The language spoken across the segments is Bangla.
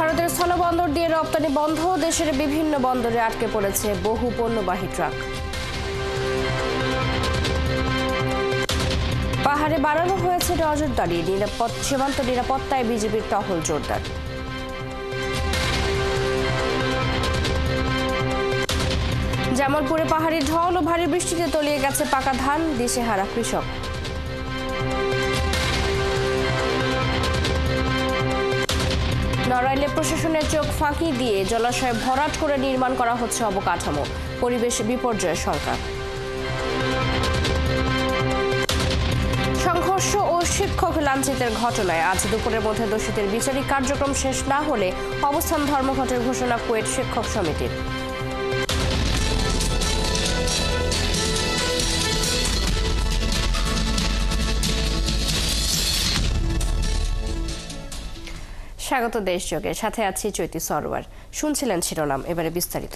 ভারতের স্থলবন্দর দিয়ে রপ্তানি বন্ধ, দেশের বিভিন্ন বন্দরে আটকে পড়েছে বহু পণ্যবাহী ট্রাক। পাহাড়ে বাড়ানো হয়েছে নজরদারি, সীমান্ত নিরাপত্তায় বিজেপির টহল জোরদার। জামালপুরে পাহাড়ি ঢল ও ভারী বৃষ্টিতে তলিয়ে গেছে পাকা ধান, দিশেহারা কৃষক। নড়াইলে প্রশাসনের চোখ ফাঁকি দিয়ে জলাশয় ভরাট করে নির্মাণ করা হচ্ছে অবকাঠামো, পরিবেশ বিপর্যয়ের শঙ্কা। সংঘর্ষ ও শিক্ষক লাঞ্ছিতের ঘটনায় আজ দুপুরের মধ্যে দোষীদের বিচারিক কার্যক্রম শেষ না হলে অবস্থান ধর্মঘটের ঘোষণা কুয়েট শিক্ষক সমিতির। স্বাগত দেশযোগে, সাথে আছি চৈতি সরোয়ার। শুনছিলেন শিরোনাম, এবারে বিস্তারিত।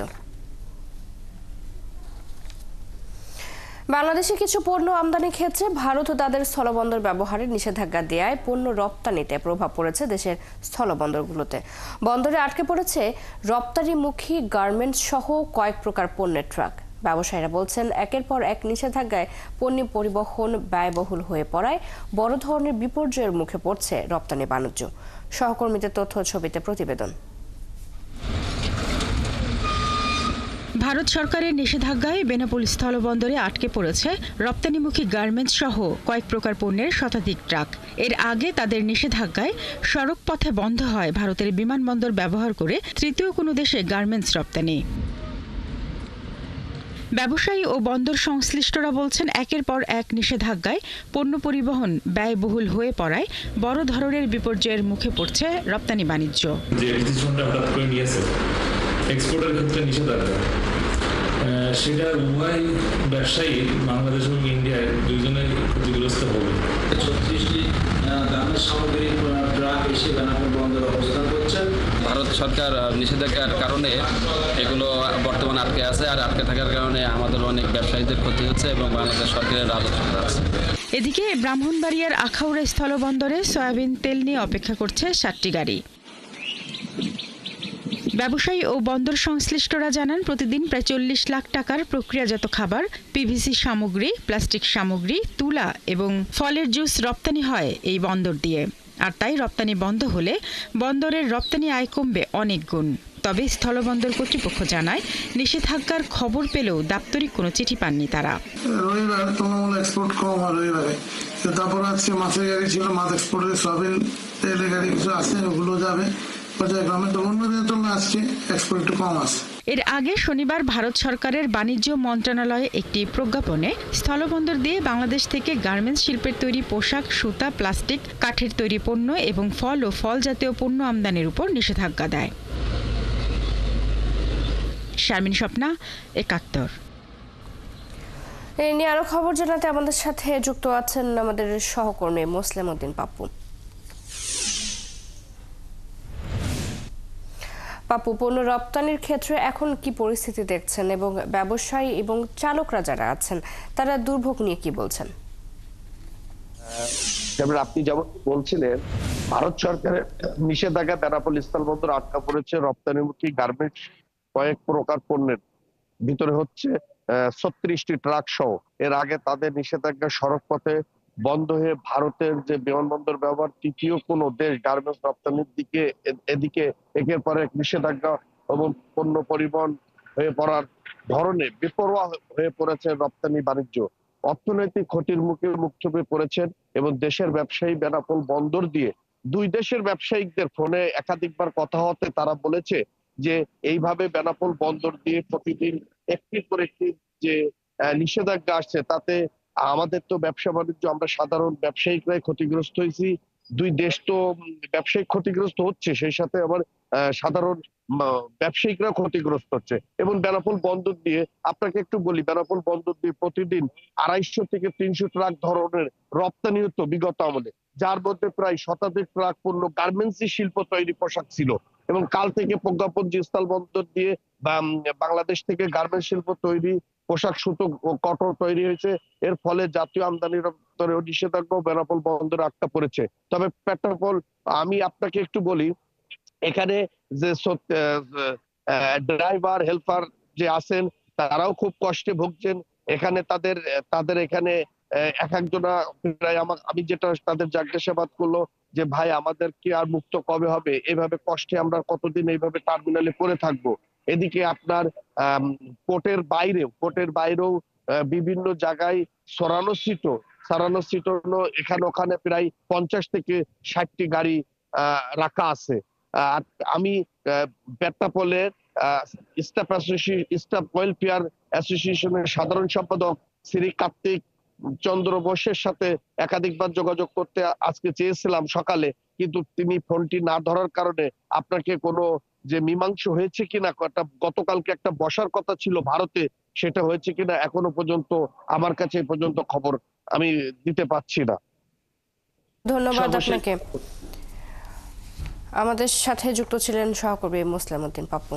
বাংলাদেশে কিছু পণ্য আমদানির ক্ষেত্রে ভারত ও তাদের স্থলবন্দর ব্যবহারের নিষেধাজ্ঞা দেয়ায় পণ্য রপ্তানিতে প্রভাব পড়েছে দেশের স্থলবন্দরগুলোতে। বন্দরে আটকে পড়েছে রপ্তানিমুখী গার্মেন্টস সহ কয়েক প্রকার পণ্যের ট্রাক। ব্যবসায়ীরা বলছেন, একের পর এক নিষেধাজ্ঞায় পণ্য পরিবহন ব্যয়বহুল হয়ে পড়ায় বড় ধরনের বিপর্যয়ের মুখে পড়ছে রপ্তানি বাণিজ্য। সহকর্মীদের তথ্য ছবিতে প্রতিবেদন। ভারত সরকারের নিষেধাজ্ঞায় বেনাপোল স্থলবন্দরে আটকে পড়েছে রপ্তানিমুখী গার্মেন্টস সহ কয়েক প্রকার পণ্যের শতাধিক ট্রাক। এর আগে তাদের নিষেধাজ্ঞায় সড়ক পথে বন্ধ হয় ভারতের বিমানবন্দর ব্যবহার করে তৃতীয় কোনো দেশে গার্মেন্টস রপ্তানি। ব্যবসায়ী ও বন্দর সংশ্লিষ্টরা বলছেন, একের পর এক নিষেধাজ্ঞায় পণ্য পরিবহন ব্যয়বহুল হয়ে পড়ায় বড় ধরনের বিপর্যয়ের মুখে পড়ছে রপ্তানি বাণিজ্য। এক্সপোর্টের ক্ষেত্রে নিষেধাজ্ঞা, সেটা উভয় ব্যবসায়ী বাংলাদেশ এবং ইন্ডিয়ায় দুইজনের ক্ষতিগ্রস্ত হবে। 36টি গার্মেন্টস সামগ্রী ট্রাক এসে বেনাপোল বন্দরে অবস্থান করছে। ভারত সরকার নিষেধাজ্ঞার কারণে এগুলো বর্তমানে আটকে আছে, আর আটকে থাকার কারণে আমাদের অনেক ব্যবসায়ীদের ক্ষতি হচ্ছে এবং বাংলাদেশ সরকারের রাজস্ব আছে। এদিকে ব্রাহ্মণবাড়িয়ার আখাউড়া স্থলবন্দরে সয়াবিন তেল নিয়ে অপেক্ষা করছে 7টি গাড়ি। ব্যবসায়ী ও বন্দর সংশ্লিষ্টরা জানান, প্রতিদিন প্রায় 40 লাখ টাকার প্রক্রিয়াজাত খাবার, পিভিসি সামগ্রী, প্লাস্টিক সামগ্রী, তুলা এবং ফলের জুস রপ্তানি হয় এই বন্দর দিয়ে। আর তাই রপ্তানি বন্ধ হলে বন্দরের রপ্তানি আয় কমবে অনেক গুণ। তবে স্থলবন্দর কর্তৃপক্ষ জানায়, নিষেধাজ্ঞার খবর পেলেও দাপ্তরিক কোনো চিঠি পাননি তারা। রবিবার তুলনামূলক এক্সপোর্ট কম হয় রবিবারে, তারপর আজকে মাছের গাড়ি ছিল, মাছ এক্সপোর্টের সয়াবিন তেলের গাড়ি কিছু আছে, ওগুলো যাবে। এর আগে শনিবার ভারত সরকারের বাণিজ্য মন্ত্রণালয়ে একটি প্রজ্ঞাপনে স্থলবন্দর দিয়ে বাংলাদেশ থেকে গার্মেন্টস শিল্পের তৈরি পোশাক, সুতা, প্লাস্টিক, কাঠের তৈরি পণ্য এবং ফল ও ফল জাতীয় পণ্য আমদানির উপর নিষেধাজ্ঞা দেয়। শারমিন স্বপ্না, ৭১। এই নিয়ে আরো খবর জানাতে আমাদের সাথে যুক্ত আছেন আমাদের সহকর্মী মোসলেম উদ্দিন পাপ্পু। পাপ্পু, পণ্য রপ্তানির ক্ষেত্রে এখন কি পরিস্থিতি দেখছেন এবং ব্যবসায়ী এবং চালকরা যারা আছেন তারা দুর্ভোগ নিয়ে কি বলছেন? আপনি যেমন বলছিলেন, ভারত সরকারের নিষেধাজ্ঞা বেনাপোল স্থলবন্দর আটকা পড়েছে রপ্তানিমুখী গার্মেন্টস কয়েক প্রকার পণ্যের ভিতরে হচ্ছে 36টি ট্রাক সহ। এর আগে তাদের নিষেধাজ্ঞা সড়ক পথে বন্ধ হয়ে ভারতের যে বিমানবন্দর ব্যবহার তৃতীয় কোন দেশ গার্মেন্টস রপ্তানির দিকে এদিকে একের পর এক নিষেধাজ্ঞা এবং পণ্য পরিবহন হয়ে পড়ার ধরনে বেপরোয়া হয়ে পড়েছে রপ্তানি বাণিজ্য। অর্থনৈতিক ক্ষতির মুখে পড়েছেন এবং দেশের ব্যবসায়ী বেনাপোল বন্দর দিয়ে দুই দেশের ব্যবসায়িকদের ফোনে একাধিকবার কথা হতে তারা বলেছে যে এইভাবে বেনাপোল বন্দর দিয়ে প্রতিদিন একটি করে একটি যে নিষেধাজ্ঞা আসছে, তাতে আমাদের তো ব্যবসা বাণিজ্য, আমরা সাধারণ ব্যবসায়িকরাই ক্ষতিগ্রস্ত হয়েছি। দুই দেশ তো ব্যবসায়িক ক্ষতিগ্রস্ত হচ্ছে, সেই সাথে আবার সাধারণ ব্যবসায়িকরা ক্ষতিগ্রস্ত হচ্ছে। এবং বেনাপোল বন্দর দিয়ে আপনাকে একটু বলি, বেনাপোল বন্দর দিয়ে প্রতিদিন 250 থেকে 300 ট্রাক ধরনের রপ্তানি হতো বিগত আমলে, যার মধ্যে প্রায় শতাধিক ট্রাক পণ্য গার্মেন্টস শিল্প তৈরি পোশাক ছিল। এবং কাল থেকে প্রজ্ঞাপন যে স্থলবন্দর দিয়ে বাংলাদেশ থেকে গার্মেন্টস শিল্প তৈরি পোশাক, সুতো ও কটন তৈরি হয়েছে, এর ফলে জাতীয় আমদানি রপ্তানির নিষেধাজ্ঞা বেনাপোল বন্দরে আটকা পড়েছে। তবে পেট্রোপল, আমি আপনাকে একটু বলি, এখানে যে ড্রাইভার হেল্পার যে আছেন তারাও খুব কষ্টে ভুগছেন। এখানে তাদের এখানে এক একজনা প্রায় আমি যেটা তাদের জিজ্ঞাসাবাদ করলো যে ভাই আমাদের কি আর মুক্ত কবে হবে, এভাবে কষ্টে আমরা কতদিন এইভাবে টার্মিনালে পড়ে থাকবো। এদিকে আপনার কোর্টের বাইরেও বিভিন্ন জায়গায় সরানো সিট হলো এখানে ওখানে প্রায় 50 থেকে 60টি গাড়ি রাখা আছে। আর আমি পেট্রাপোলের স্টাফ ওয়েলফেয়ার অ্যাসোসিয়েশনের সাধারণ সম্পাদক শ্রী কার্তিক চন্দ্র বোসের সাথে একাধিকবার যোগাযোগ করতে আজকে চেয়েছিলাম সকালে, কিন্তু তিনি ফোনটি না ধরার কারণে আপনাকে কোনো যে মীমাংসা হয়েছে কিনা, গতকালকে একটা বসার কথা ছিল ভারতে, সেটা হয়েছে কিনা এখনো পর্যন্ত আমার কাছে এই পর্যন্ত খবর আমি দিতে পারছি না। ধন্যবাদ আপনাকে। আমাদের সাথে যুক্ত ছিলেন সহকর্মী মুসলিম উদ্দিন পাপ্পু।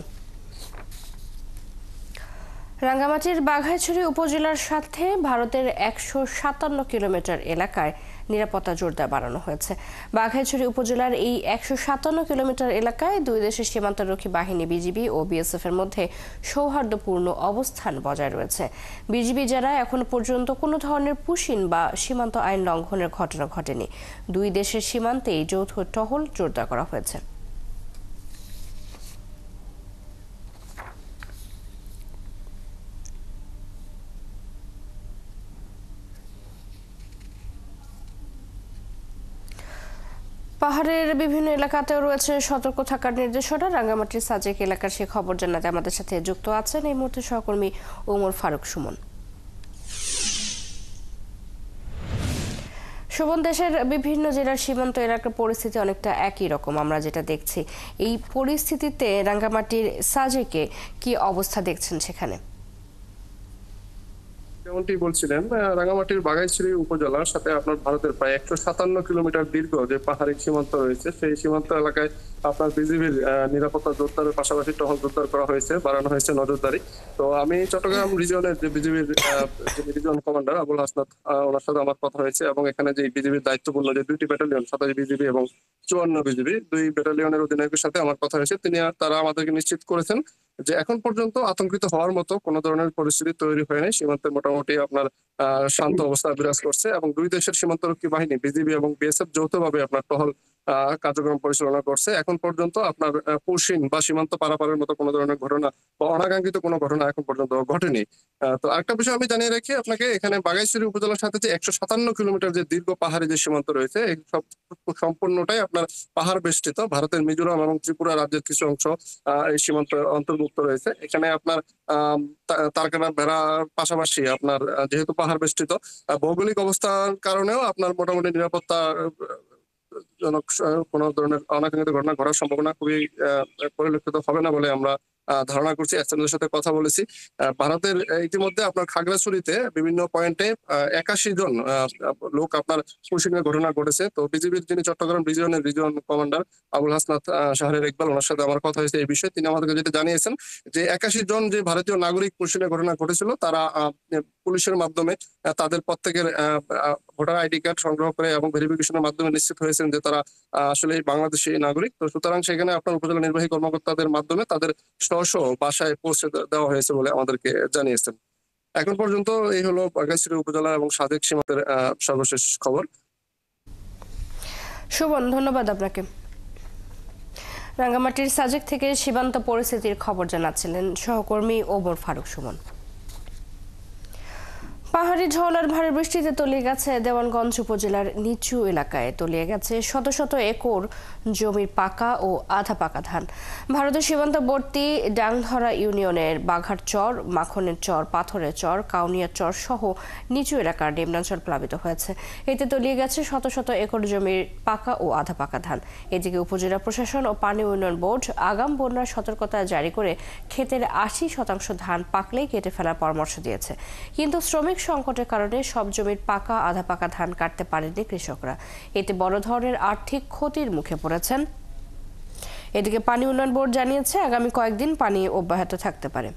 রাঙ্গামাটির বাঘাইছড়ি উপজেলার সাথে ভারতের 157 কিলোমিটার এলাকায় নিরাপত্তা জোরদার বাড়ানো হয়েছে। বাঘাইছড়ি উপজেলার এই 157 কিলোমিটার এলাকায় দুই দেশের সীমান্তরক্ষী বাহিনী বিজিবি ও বিএসএফ এর মধ্যে সৌহার্দ্যপূর্ণ অবস্থান বজায় রয়েছে। বিজিবি যারা এখন পর্যন্ত কোনো ধরনের পুশিন বা সীমান্ত আইন লঙ্ঘনের ঘটনা ঘটেনি। দুই দেশের সীমান্তেই যৌথ টহল জোরদার করা হয়েছে। পাহাড়ের বিভিন্ন এলাকাতেও রয়েছে সতর্ক থাকার নির্দেশনা। রাঙ্গামাটির সাজেক এলাকার সে খবর জানাতে আমাদের সাথে যুক্ত আছেন এই মুহূর্তে সহকর্মী ওমর ফারুক সুমন। সুমন, দেশের বিভিন্ন জেলার সীমান্ত এলাকার পরিস্থিতি অনেকটা একই রকম আমরা যেটা দেখছি। এই পরিস্থিতিতে রাঙ্গামাটির সাজেকে কি অবস্থা দেখছেন সেখানে? যেমনটি বলছিলেন, রাঙ্গামাটির বাঘাইছড়ি উপজেলার সাথে আপনার ভারতের প্রায় 157 কিলোমিটার দীর্ঘ যে পাহাড়ি সীমান্ত রয়েছে, সেই সীমান্ত এলাকায় আপনার বিজিবির নিরাপত্তা জোরদারের পাশাপাশি টহল জোরদার করা হয়েছে, বাড়ানো হয়েছে নজরদারি। তো আমি চট্টগ্রাম রিজিয়নের যে বিজিবির রিজিয়ন কমান্ডার আবুল হাসনাত, ওনার সাথে আমার কথা হয়েছে এবং এখানে যে বিজিবির দায়িত্বপূর্ণ যে 2টি ব্যাটালিয়ন 27 বিজিবি এবং 54 বিজিবি, 2 ব্যাটালিয়নের অধিনায়কের সাথে আমার কথা হয়েছে। তারা আমাদেরকে নিশ্চিত করেছেন যে এখন পর্যন্ত আতঙ্কিত হওয়ার মতো কোনো ধরনের পরিস্থিতি তৈরি হয়নি। সীমান্তে মোটামুটি আপনার শান্ত অবস্থা বিরাজ করছে এবং দুই দেশের সীমান্তরক্ষী বাহিনী বিজিবি এবং বিএসএফ যৌথভাবে আপনার টহল কার্যক্রম পরিচালনা করছে। এখন পর্যন্ত আপনার পুশিন বা সীমান্ত পারাপারের মতো কোনো ধরনের ঘটনা বা অনাকাঙ্ক্ষিত কোনো ঘটনা এখন পর্যন্ত ঘটেনি। তো আরেকটা বিষয় আমি জানিয়ে রাখি আপনাকে, এখানে বাঘাইছড়ি উপজেলার সাথে যে 157 কিলোমিটার যে দীর্ঘ পাহাড়ি যে সীমান্ত রয়েছে, এই সম্পূর্ণটাই আপনার পাহাড় বেষ্টিত। ভারতের মিজোরাম এবং ত্রিপুরা রাজ্যের কিছু অংশ এই সীমান্ত অন্তর্ভুক্ত রয়েছে। এখানে আপনার তারকানা ভেড়ার পাশাপাশি আপনার যেহেতু পাহাড় বেষ্টিত, ভৌগোলিক অবস্থার কারণেও আপনার মোটামুটি নিরাপত্তা জনক কোনো ধরনের অনাকাঙ্ক্ষিত ঘটনা ঘটার সম্ভাবনা খুবই পরিলক্ষিত হবে না বলে আমরা ধারণা করছি। এক্সচেঞ্জের সাথে কথা বলেছি। ভারতের ইতিমধ্যে আপনার খাগড়াছড়িতে বিভিন্ন পয়েন্টে 81 জন লোক আপনার পুশিংয়ের ঘটনা ঘটেছে। তো বিজিবির যিনি চট্টগ্রাম রিজিয়নের রিজিয়ন কমান্ডার আবুল হাসনাত শাহরের ইকবাল, ওনার সাথে আমার কথা হয়েছে এই বিষয়ে। তিনি আমাদেরকে যেটা জানিয়েছেন যে 81 জন যে ভারতীয় নাগরিক পুশিংয়ের ঘটনা ঘটেছিল, তারা পুলিশের মাধ্যমে তাদের প্রত্যেকের ভোটার আইডি কার্ড সংগ্রহ করে এবং ভেরিফিকেশনের মাধ্যমে নিশ্চিত হয়েছেন যে তারা আসলে বাংলাদেশি নাগরিক। তো সুতরাং সেখানে আপনার উপজেলা নির্বাহী কর্মকর্তাদের মাধ্যমে তাদের বাসায় পৌঁছে দেওয়া হয়েছে বলে আমাদেরকে জানিয়েছেন। এখন পর্যন্ত এই হলো বাঘাইছড়ি উপজেলা এবং সাজেক সীমান্তের সর্বশেষ খবর। শোভন, ধন্যবাদ আপনাকে। রাঙ্গামাটির সাজেক থেকে সীমান্ত পরিস্থিতির খবর জানাচ্ছিলেন সহকর্মী ওমর ফারুক সুমন। পাহাড়ি ঝড় আর ভারী বৃষ্টিতে তলিয়ে গেছে দেওয়ানগঞ্জ উপজেলার নিচু এলাকায়, তলিয়ে গেছে শত শত একর জমির পাকা ও আধা পাকা ধান। ভারতের সীমান্তবর্তী ডাংধরা ইউনিয়নের বাঘার চর, মাখনের চর, পাথরের চর, কাউনিয়া চর সহ নিচু এলাকার নিম্নাঞ্চল প্লাবিত হয়েছে। এতে তলিয়ে গেছে শত শত একর জমির পাকা ও আধা পাকা ধান। এদিকে উপজেলা প্রশাসন ও পানি উন্নয়ন বোর্ড আগাম বন্যার সতর্কতা জারি করে ক্ষেতের 80% ধান পাকলেই কেটে ফেলার পরামর্শ দিয়েছে। কিন্তু শ্রমিক সংকটের কারণে সব জমির পাকা আধা পাকা ধান কাটতে পারেননি কৃষকরা। এতে বড় ধরনের আর্থিক ক্ষতির মুখে পড়েছেন। এদিকে পানি উন্নয়ন বোর্ড জানিয়েছে আগামী কয়েকদিন পানি অব্যাহত থাকতে পারে।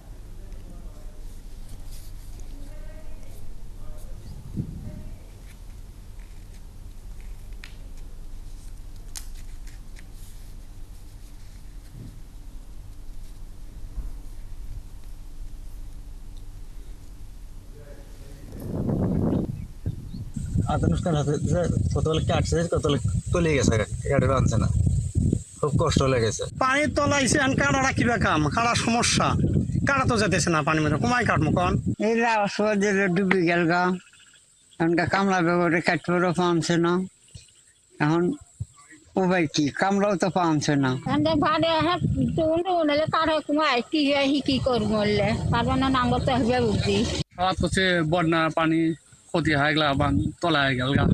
আনুষ্ঠান হাতে কত কাটছে কত তলিয়ে গেছে গাড়িটা আনছে না, খুব কষ্ট লেগেছে। পানির তলাইছে কাটাটা কিবা কাম কাটার সমস্যা, কাটা তো যেতেছে না পানি মেরে কমাই কাটবো কন এই ডুবি গেল গা এখনকার কামলা ব্যবহারে কাটতে পামছে না, এখন ও ভাই কি কামলাও তো পামছে না। কি করবো নাঙ্গল তো হবে বুঝি হচ্ছে বন্যা পানি ক্ষতি হয়ে গেল তলায় গেল গা।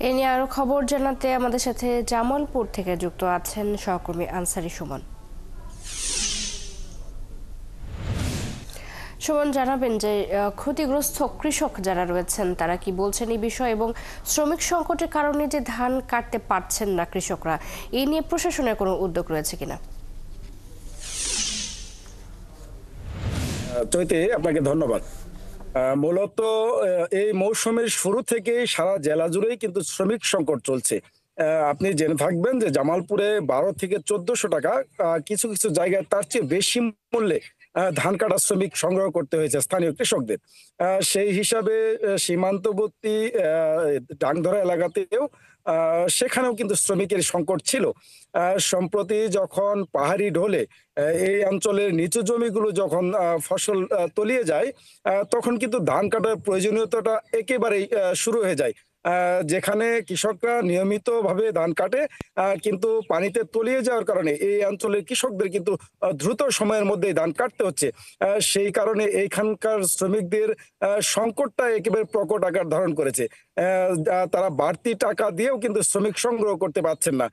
এ নিয়ে আরো খবর জানাতে আমাদের সাথে জামালপুর থেকে যুক্ত আছেন সহকর্মী আনসারি সুমন। সুমন, জানাবেন যে ক্ষতিগ্রস্ত কৃষক যারা রয়েছেন তারা কি বলছেন এই বিষয়ে, এবং শ্রমিক সংকটের কারণে যে ধান কাটতে পারছেন না কৃষকরা, এই নিয়ে প্রশাসনের কোনো উদ্যোগ রয়েছে কিনা? চৈতি, আপনাকে ধন্যবাদ। মূলত এই মৌসুমের শুরু থেকে সারা জেলা জুড়েই কিন্তু শ্রমিক সংকট চলছে। আপনি জেনে থাকবেন যে জামালপুরে 12 থেকে 1400 টাকা, কিছু কিছু জায়গায় তার চেয়ে বেশি মূল্যে ধান কাটা শ্রমিক সংগ্রহ করতে হয়েছে স্থানীয় কৃষকদের। সেই হিসাবে সীমান্তবর্তী ডাংধরা এলাকাতেও সেখানেও কিন্তু শ্রমিকের সংকট ছিল। সম্প্রতি যখন পাহাড়ি ঢলে এই অঞ্চলের নিচু জমিগুলো যখন ফসল তলিয়ে যায়, তখন কিন্তু ধান কাটার প্রয়োজনীয়তাটা একেবারেই শুরু হয়ে যায়। যেখানে কৃষকরা নিয়মিতভাবে ধান কাটে, কিন্তু পানিতে তলিয়ে যাওয়ার কারণে এই অঞ্চলের কৃষকদের কিন্তু দ্রুত সময়ের মধ্যেই ধান কাটতে হচ্ছে। সেই কারণে এইখানকার শ্রমিকদের সংকটটা একেবারে প্রকট আকার ধারণ করেছে। তারা বাড়তি টাকা দিয়েও কিন্তু শ্রমিক সংগ্রহ করতে পারছেন না।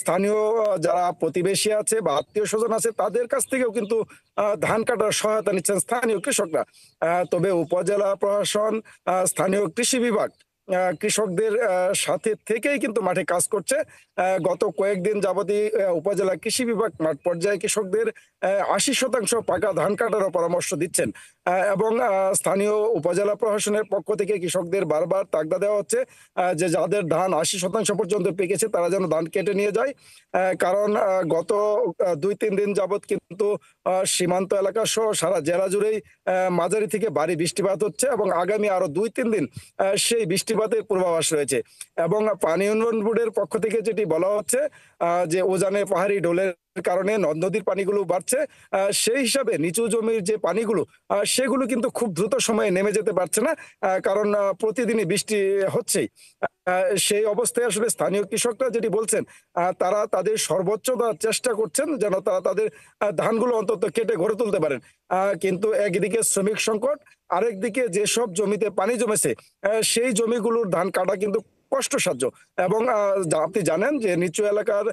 স্থানীয় যারা প্রতিবেশী আছে বা আত্মীয় স্বজন আছে তাদের কাছ থেকেও কিন্তু ধান কাটার সহায়তা নিচ্ছেন স্থানীয় কৃষকরা। তবে উপজেলা প্রশাসন, স্থানীয় কৃষি বিভাগ কৃষকদের সাথে থেকেই কিন্তু মাঠে কাজ করছে। গত কয়েকদিন যাবতই উপজেলা কৃষি বিভাগ মাঠ পর্যায়ে কৃষকদের 80% পাকা ধান কাটারও পরামর্শ দিচ্ছেন, এবং স্থানীয় উপজেলা প্রশাসনের পক্ষ থেকে কৃষকদের বারবার তাগদা দেওয়া হচ্ছে যে যাদের ধান 80% পর্যন্ত পেকেছে তারা যেন ধান কেটে নিয়ে যায়। কারণ গত 2-3 দিন যাবত কিন্তু সীমান্ত এলাকা সহ সারা জেলা জুড়েই মাঝারি থেকে ভারী বৃষ্টিপাত হচ্ছে, এবং আগামী আরো 2-3 দিন সেই বৃষ্টিপাতের পূর্বাভাস রয়েছে। এবং পানি উন্নয়ন বোর্ডের পক্ষ থেকে যেটি বলা হচ্ছে যে উজানে পাহাড়ি ঢোলের কারণে নদ নদীর পানিগুলো বাড়ছে, সেই হিসাবে নিচু জমির যে পানিগুলো সেগুলো কিন্তু খুব দ্রুত সময়ে নেমে যেতে পারছে না, কারণ প্রতিদিনই বৃষ্টি হচ্ছেই। সেই অবস্থায় আসলে স্থানীয় কৃষকরা যেটি বলছেন, তারা তাদের সর্বোচ্চ চেষ্টা করছেন যেন তারা তাদের ধানগুলো অন্তত কেটে ঘরে তুলতে পারেন। কিন্তু একদিকে শ্রমিক সংকট, আরেকদিকে যেসব জমিতে পানি জমেছে সেই জমিগুলোর ধান কাটা কিন্তু কষ্টসাধ্য। এবং আপনি জানেন যে নিচু এলাকার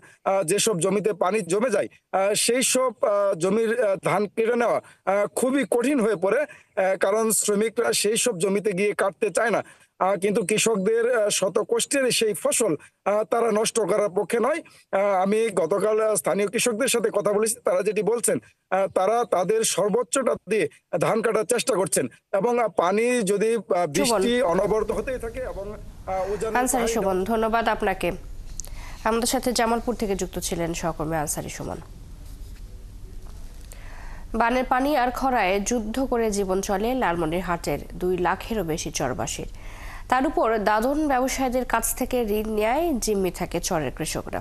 যেসব জমিতে পানি জমে যায় সেই সব জমির ধান কেটে নেওয়া খুবই কঠিন হয়ে পড়ে, কারণ শ্রমিকরা সেই সব জমিতে গিয়ে কাটতে চায় না। কিন্তু কৃষকদের শত কষ্টের সেই ফসল তারা নষ্ট করার পক্ষে নয়। আমি গতকাল স্থানীয় কৃষকদের সাথে কথা বলেছি, তারা যেটি বলছেন তারা তাদের সর্বোচ্চটা দিয়ে ধান কাটার চেষ্টা করছেন, এবং পানি যদি বৃষ্টি অনবরত হতেই থাকে এবং আনসারি সুমন, ধন্যবাদ আপনাকে। আমাদের সাথে জামালপুর থেকে যুক্ত ছিলেন সহকর্মী আনসারি সুমন। বানের পানি আর খরায় যুদ্ধ করে জীবন চলে লালমনিরহাটের 2 লাখেরও বেশি চরবাসীর। তার উপর দাদন ব্যবসায়ীদের কাছ থেকে ঋণ নেয় জিম্মি থাকে চরের কৃষকরা।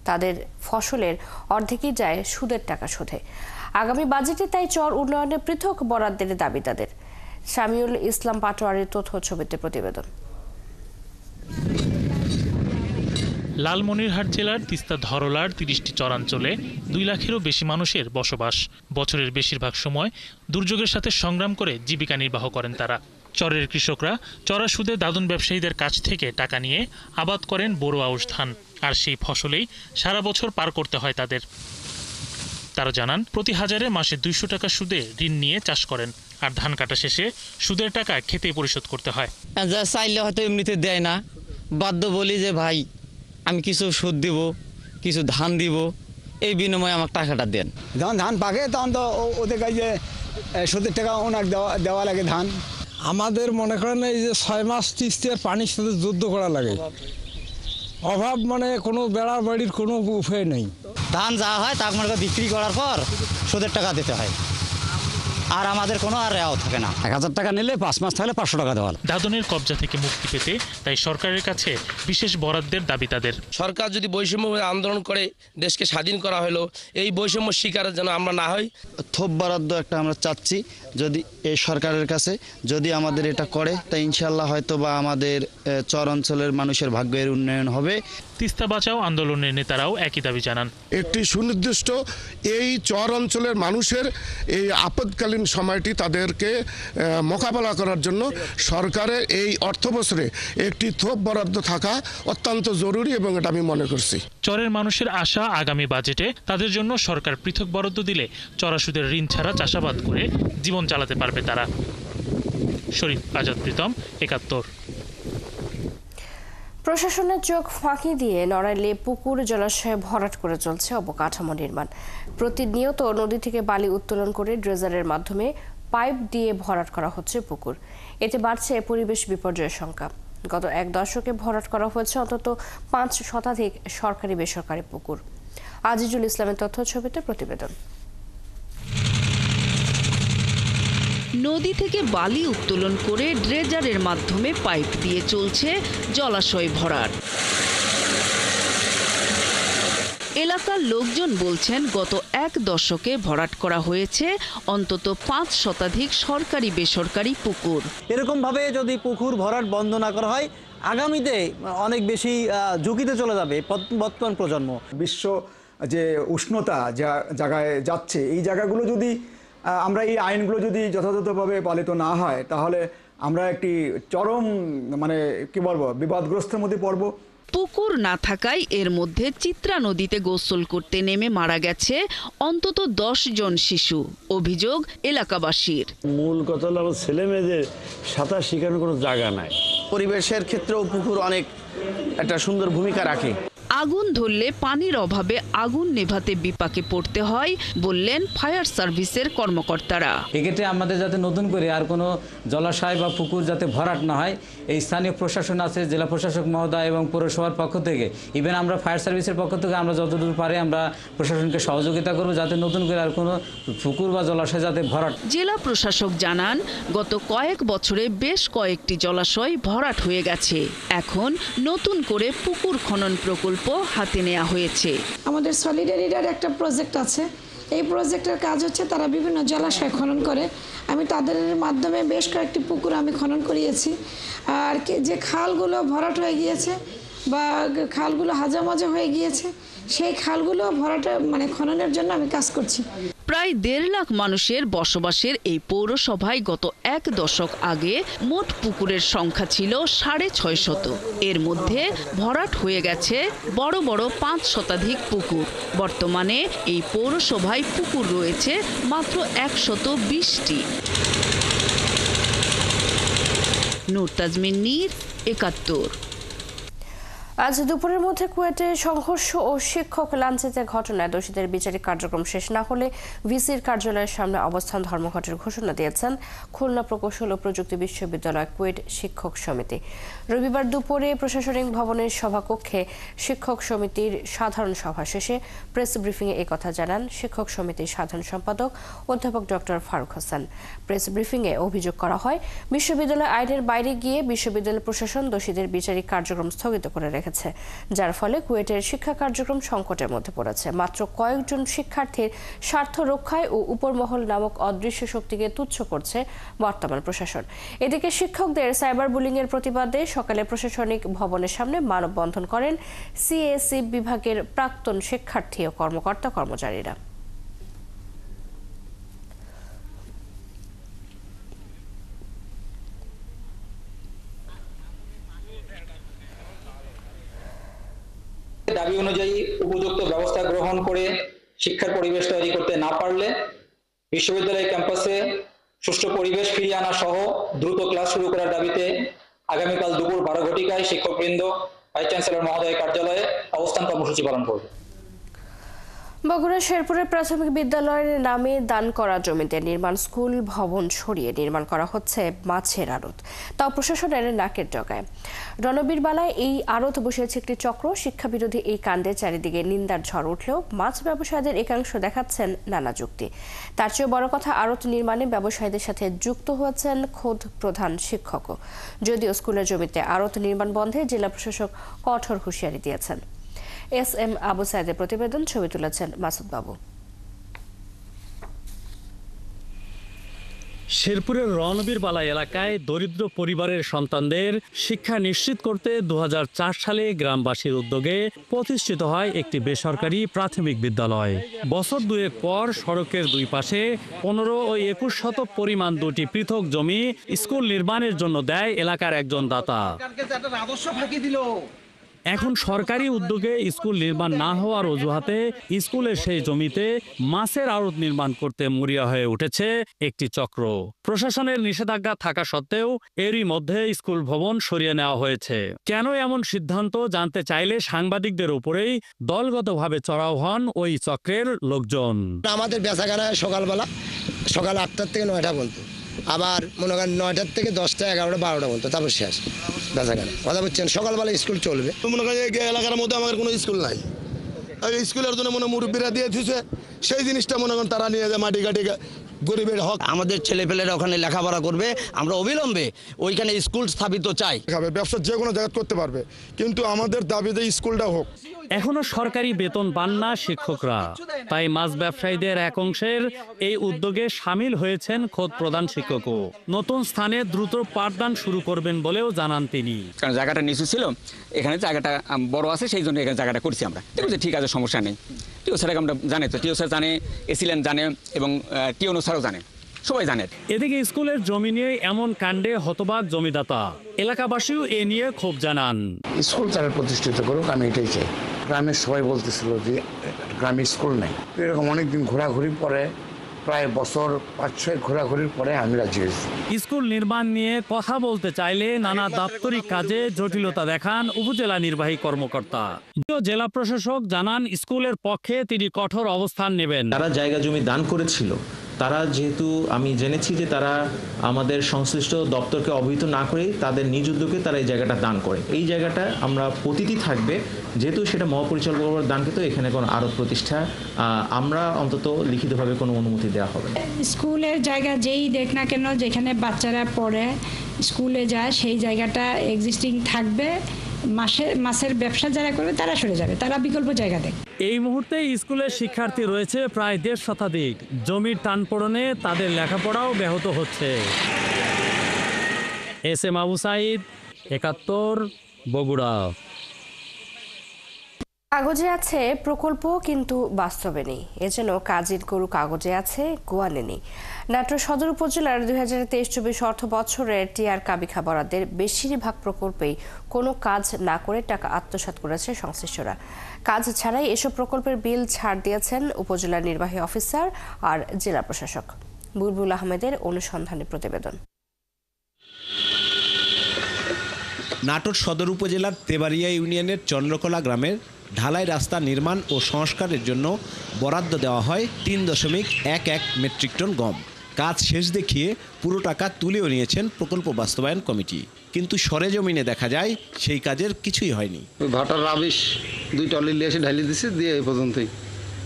তাদের ফসলের অর্ধেকই যায় সুদের টাকা শোধে। আগামী বাজেটে তাই চর উন্নয়নে পৃথক বরাদ্দের দাবি তাদের। শামিউল ইসলাম পাটোয়ারির তথ্য ছবিতে প্রতিবেদন। লালমনিরহাট জেলার তিস্তা ধরলার 30টি চরাঞ্চলে 2 লাখেরও বেশি মানুষের বসবাস। বছরের বেশিরভাগ সময় দুর্যোগের সাথে সংগ্রাম করে জীবিকা নির্বাহ করেন তারা। চরের কৃষকরা চড়া সুদে দাদন ব্যবসায়ীদের কাছ থেকে টাকা নিয়ে আবাদ করেন বোরো আউশ ধান, আর সেই ফসলেই সারা বছর পার করতে হয় তাদের। তারা জানান প্রতি হাজারে মাসে 200 টাকা সুদে ঋণ নিয়ে চাষ করেন, আর ধান কাটা শেষে সুদের টাকা খেতে পরিশোধ করতে হয়। যা চাইলে হয়তো এমনিতে দেয় না, বাধ্য বলি যে ভাই আমি কিছু সুদ দিব, কিছু ধান দিব, এই বিনিময়ে আমাকে টাকাটা দেন। যখন ধান পাকে তখন তো ওদের কাছে সুদের টাকা অনেক দেওয়া লাগে ধান। আমাদের মনে করেন এই যে 6 মাস তিস্তার পানির সাথে যুদ্ধ করা লাগে, অভাব মানে কোনো বেড়া বাড়ির কোনো উপায় নেই। ধান যা হয় তা মনে বিক্রি করার পর সুদের টাকা দিতে হয়, আর আমাদের কোনো আর রেওয়াও থাকে না। 1000 টাকা নিলে 5 মাস থাকলে 500 টাকা দেওয়া। দাদনের কবজা থেকে মুক্তি পেতে তাই সরকারের কাছে বিশেষ বরাদ্দের দাবি তাদের। সরকার যদি বৈষম্য আন্দোলন করে দেশকে স্বাধীন করা হলো, এই বৈষম্য শিকার যেন আমরা না হই। থোপ বরাদ্দ একটা আমরা চাচ্ছি যদি এই সরকারের কাছে, যদি আমাদের এটা করে তাই ইনশাল্লাহ হয়তো বা আমাদের চর অঞ্চলের মানুষের ভাগ্যের উন্নয়ন হবে। তিস্তা বাঁচাও আন্দোলনের নেতারাও একই দাবি জানান। একটি সুনির্দিষ্ট এই চর অঞ্চলের মানুষের এই আপদকালীন সময়টি তাদেরকে মোকাবেলা করার জন্য সরকারের এই অর্থ বছরে একটি থোপ বরাদ্দ থাকা অত্যন্ত জরুরি এবং এটা আমি মনে করছি। চরের মানুষের আশা আগামী বাজেটে তাদের জন্য সরকার পৃথক বরাদ্দ দিলে চরাশুদের ঋণ ছাড়া চাষাবাদ করে জীবন চালাতে পারবে তারা। শরীফ আজাদ প্রীতম, ৭১। প্রশাসনের চোখ ফাঁকি দিয়ে নড়াইলে পুকুর জলাশয়ে ভরাট করে চলছে অবকাঠামো নির্মাণ। প্রতিনিয়ত নদী থেকে বালি উত্তোলন করে ড্রেজারের মাধ্যমে পাইপ দিয়ে ভরাট করা হচ্ছে পুকুর। এতে বাড়ছে পরিবেশ বিপর্যয়ের সংখ্যা। গত 1 দশকে ভরাট করা হয়েছে অন্তত 5 শতাধিক সরকারি বেসরকারি পুকুর। আজিজুল ইসলামের তথ্য ছবিতে প্রতিবেদন। নদী থেকে বালি উত্তোলন করে ড্রেজারের মাধ্যমে পাইপ দিয়ে চলছে জলাশয় ভরাট। এলাকার লোকজন বলছেন গত 1 দশকে ভরাট করা হয়েছে অন্তত 5 শতাধিক সরকারি বেসরকারি পুকুর। এরকমভাবে যদি পুকুর ভরাট বন্ধ না করা হয় আগামীতে অনেক বেশি ঝুঁকিতে চলে যাবে বর্তমান প্রজন্ম। বিশ্ব যে উষ্ণতা যা জায়গায় যাচ্ছে, এই জায়গাগুলো যদি আমরা এই আইনগুলো যদি যথাযথভাবে পালিত না হয় তাহলে আমরা একটি চরম কি বলবো বিবাদগ্রস্তের মধ্যে পড়ব। পুকুর না থাকায় এর মধ্যে চিত্রা নদীতে গোসল করতে নেমে মারা গেছে অন্তত 10 জন শিশু। অভিযোগ এলাকাবাসীর। মূল কথা হলো আমার ছেলে মেয়েদের সাঁতার শেখানোর কোনো জায়গা নাই। পরিবেশের ক্ষেত্রেও পুকুর অনেক একটা সুন্দর ভূমিকা রাখে। আগুন ধরলে পানির অভাবে আগুন নেভাতে বিপাকে পড়তে হয় বললেন ফায়ার সার্ভিসের কর্মকর্তারা। এক্ষেত্রে আমাদের যাতে নতুন করে আর কোনো জলাশয় বা পুকুর যাতে ভরাট না হয়, এই স্থানীয় প্রশাসন আছে, জেলা প্রশাসক মহোদয় এবং পৌরসভার পক্ষ থেকে, ইভেন আমরা ফায়ার সার্ভিসের পক্ষ থেকে আমরা যতদূর পারে আমরা প্রশাসনকে সহযোগিতা করব যাতে নতুন করে আর কোনো পুকুর বা জলাশয় যাতে ভরাট। জেলা প্রশাসক জানান গত কয়েক বছরে বেশ কয়েকটি জলাশয় ভরাট হয়ে গেছে। এখন নতুন করে পুকুর খনন প্রকল্প হাতে নেওয়া হয়েছে। আমাদের সলিডারিটির একটা প্রজেক্ট আছে, এই প্রজেক্টের কাজ হচ্ছে তারা বিভিন্ন জলাশয় খনন করে। আমি তাদের মাধ্যমে বেশ কয়েকটি পুকুর আমি খনন করিয়েছি। আর যে খালগুলো ভরাট হয়ে গিয়েছে বা খালগুলো হাজামাজা হয়ে গিয়েছে, সেই খালগুলো ভরাট খননের জন্য আমি কাজ করছি। প্রায় 1.5 লাখ মানুষের বসবাসের এই পৌরসভায় গত 1 দশক আগে মোট পুকুরের সংখ্যা ছিল 650। এর মধ্যে ভরাট হয়ে গেছে বড় বড় 5 শতাধিক পুকুর। বর্তমানে এই পৌরসভায় পুকুর রয়েছে মাত্র 120টি। নূর তাজমিন নীর, ৭১। আজ দুপুরের মধ্যে কুয়েটে সংঘর্ষ ও শিক্ষক লাঞ্ছিতের ঘটনায় দোষীদের বিচারিক কার্যক্রম শেষ না হলে ভিসির কার্যালয়ের সামনে অবস্থান ধর্মঘটের ঘোষণা দিয়েছেন খুলনা প্রকৌশল ও প্রযুক্তি বিশ্ববিদ্যালয় কুয়েট শিক্ষক সমিতি। রবিবার দুপুরে প্রশাসনিক ভবনের সভাকক্ষে শিক্ষক সমিতির সাধারণ সভা শেষে প্রেস ব্রিফিংয়ে একথা জানান শিক্ষক সমিতির সাধারণ সম্পাদক অধ্যাপক ডক্টর ফারুক হাসান। প্রেস ব্রিফিংয়ে অভিযোগ করা হয় বিশ্ববিদ্যালয় আইনের বাইরে গিয়ে বিশ্ববিদ্যালয় প্রশাসন দোষীদের বিচারিক কার্যক্রম স্থগিত করে রেখেছে, যার ফলে কুয়েটের শিক্ষা কার্যক্রম সংকটের মধ্যে পড়েছে। মাত্র কয়েকজন শিক্ষার্থীর স্বার্থ রক্ষায় ও উপরমহল নামক অদৃশ্য শক্তিকে তুচ্ছ করছে বর্তমান প্রশাসন। এদিকে শিক্ষকদের সাইবার বুলিং এর প্রতিবাদে সকালে প্রশাসনিক ভবনের সামনে মানববন্ধন করেন সিএসি বিভাগের প্রাক্তন শিক্ষার্থী ও কর্মকর্তা কর্মচারীরা। দাবি অনুযায়ী উপযুক্ত ব্যবস্থা গ্রহণ করে শিক্ষার পরিবেশ তৈরি করতে না পারলে বিশ্ববিদ্যালয় ক্যাম্পাসে সুষ্ঠু পরিবেশ ফিরিয়ে আনা সহ দ্রুত ক্লাস শুরু করার দাবিতে আগামীকাল দুপুর 12 ঘটিকায় শিক্ষকবৃন্দ ভাইস চ্যান্সেলর মহোদয়ের কার্যালয়ে অবস্থান কর্মসূচি পালন করবে। বগুড়া শেরপুরের প্রাথমিক বিদ্যালয়ের নামে দান করা জমিতে নির্মাণ স্কুল ভবন সরিয়ে নির্মাণ করা হচ্ছে মাছের আড়ত, তাও প্রশাসনের নাকের ডগায়। রণবীরবালায় এই আড়ত বসিয়েছে একটি চক্র। শিক্ষাবিরোধী এই কাণ্ডে চারিদিকে নিন্দার ঝড় উঠলেও মাছ ব্যবসায়ীদের একাংশ দেখাচ্ছেন নানা যুক্তি। তার চেয়ে বড় কথা, আড়ত নির্মাণে ব্যবসায়ীদের সাথে যুক্ত হয়েছেন খোদ প্রধান শিক্ষকও। যদিও স্কুলের জমিতে আড়ত নির্মাণ বন্ধে জেলা প্রশাসক কঠোর হুঁশিয়ারি দিয়েছেন। এস.এম. আবু সাইদের প্রতিবেদন, ছবি তুলেছেন মাসুদ বাবু। শেরপুরের রণবীরবালা এলাকায় দরিদ্র পরিবারের সন্তানদের শিক্ষা নিশ্চিত করতে 2004 সালে গ্রামবাসীর উদ্যোগে প্রতিষ্ঠিত হয় একটি বেসরকারি প্রাথমিক বিদ্যালয়। বছর দুয়েক পর সড়কের দুই পাশে 15 ও 21 শতক পরিমাণ দুটি পৃথক জমি স্কুল নির্মাণের জন্য দেয় এলাকার একজন দাতা। এখন সরকারি উদ্যোগে স্কুল নির্মাণ না হওয়ার অজুহাতে স্কুলের সেই জমিতে মাছের আড়ত নির্মাণ করতে মরিয়া হয়ে উঠেছে একটি চক্র। প্রশাসনের নিষেধাজ্ঞা থাকা সত্ত্বেও এরই মধ্যে স্কুল ভবন সরিয়ে নেওয়া হয়েছে। কেন এমন সিদ্ধান্ত জানতে চাইলে সাংবাদিকদের উপরেই দলগতভাবে চড়াও হন ওই চক্রের লোকজন। আমাদের বেচাকেনা সকাল 8টার থেকে 9টা পর্যন্ত, আবার মনে করেন 9টার থেকে 10টা 11টা 12টা পর্যন্ত, তারপর শেষ বেচাকেনা। কথা বলছেন সকালবেলা স্কুল চলবে। মনে করেন এলাকার মধ্যে আমাদের কোনো স্কুল নাই, স্কুলের জন্য মুরব্বীরা দিয়ে দিচ্ছে, সেই জিনিসটা মনে করেন তারা নিয়ে যায় মাটি কাটি গরিবের হক। আমাদের ছেলেপেলেরা ওখানে লেখাপড়া করবে, আমরা অবিলম্বে ওইখানে স্কুল স্থাপিত চাই। ব্যবসা যে কোনো জায়গায় করতে পারবে, কিন্তু আমাদের দাবি যে স্কুলটা হোক। এখনো সরকারি বেতন পান না শিক্ষকরা, তাই মাছ ব্যবসায়ীদের এক অংশের এই উদ্যোগে সামিল হয়েছেন খোদ প্রধান শিক্ষকও। নতুন স্থানে দ্রুত পাঠদান শুরু করবেন বলেও জানান তিনি। কারণ জায়গাটা নিচু ছিল, এখানে জায়গাটা বড় আছে, সেই জন্য এখানে জায়গাটা করছি আমরা। ঠিক আছে, সমস্যা নেই। টিও স্যারকে আমরা জানি, তো টিও স্যার জানে, এসিলেন জানে এবং টিওনো স্যারও জানে, সবাই জানে। এদিকে স্কুলের জমি নিয়ে এমন কাণ্ডে হতবাক জমিদাতা। এলাকাবাসীও এ নিয়ে ক্ষোভ জানান। স্কুল তারা প্রতিষ্ঠিত করুক, আমি এটাই চাই। গ্রামের সবাই বলতেছিল যে গ্রামে স্কুল নেই। এরকম অনেকদিন ঘোরাঘুরি পরে, প্রায় বছর 5-6 ঘোরাঘুরির পরে আমি রাজি হয়েছি। স্কুল নির্মাণ নিয়ে কথা বলতে চাইলে নানা দাপ্তরিক কাজে জটিলতা দেখান উপজেলা নির্বাহী কর্মকর্তা। জেলা প্রশাসক জানান স্কুলের পক্ষে তিনি কঠোর অবস্থান নেবেন। তারা জায়গা জমি দান করেছিল, তারা যেহেতু আমি জেনেছি যে তারা আমাদের সংশ্লিষ্ট দপ্তরকে অবহিত না করেই তাদের নিজ উদ্যোগে তারা এই জায়গাটা দান করে। এই জায়গাটা আমরা প্রতিটি থাকবে, যেহেতু সেটা মহাপরিচালক বরাবর দানকৃত, এখানে কোনো আরো প্রতিষ্ঠা আমরা অন্তত লিখিতভাবে কোনো অনুমতি দেওয়া হবে না। স্কুলের জায়গা যেই দেখ না কেন, যেখানে বাচ্চারা পড়ে স্কুলে যায়, সেই জায়গাটা এক্সিস্টিং থাকবে। মাছের ব্যবসা যারা করবে তারা সরে যাবে, তারা বিকল্প জায়গা দেয়। এই মুহূর্তে স্কুলের শিক্ষার্থী রয়েছে প্রায় 1.5 শতাধিক। জমির টানপোড়েনে তাদের লেখাপড়াও ব্যাহত হচ্ছে। এস.এম. আবু সাইদ, 71, বগুড়া। কাগজে আছে প্রকল্প, কিন্তু বাস্তবে নেই। এজন্য কাজের গরু কাগজে আছে, গোয়ালে নেই। নাটোর সদর উপজেলার 2023-24 অর্থ বছরের টিআর কাবিখা বরাদ্দের বেশিরভাগ প্রকল্পেই কোনো কাজ না করে টাকা আত্মসাৎ করেছে সংশ্লিষ্টরা। কাজ ছাড়াই এসব প্রকল্পের বিল ছাড় দিয়েছেন উপজেলা নির্বাহী অফিসার আর জেলা প্রশাসক। বুলবুল আহমেদের অনুসন্ধানী প্রতিবেদন। নাটোর সদর উপজেলার তেবাড়িয়া ইউনিয়নের চন্দ্রকলা গ্রামের ঢালাই রাস্তা নির্মাণ ও সংস্কারের জন্য বরাদ্দ দেওয়া হয় 3.11 মেট্রিক টন গম। কাজ শেষ দেখিয়ে পুরো টাকা তুলেও নিয়েছেন প্রকল্প বাস্তবায়ন কমিটি, কিন্তু সরেজমিনে দেখা যায় সেই কাজের কিছুই হয়নি। ভাটার রাবিশ 2 টলি নিয়ে এসে ঢালি দিচ্ছে, দিয়ে এই পর্যন্তই,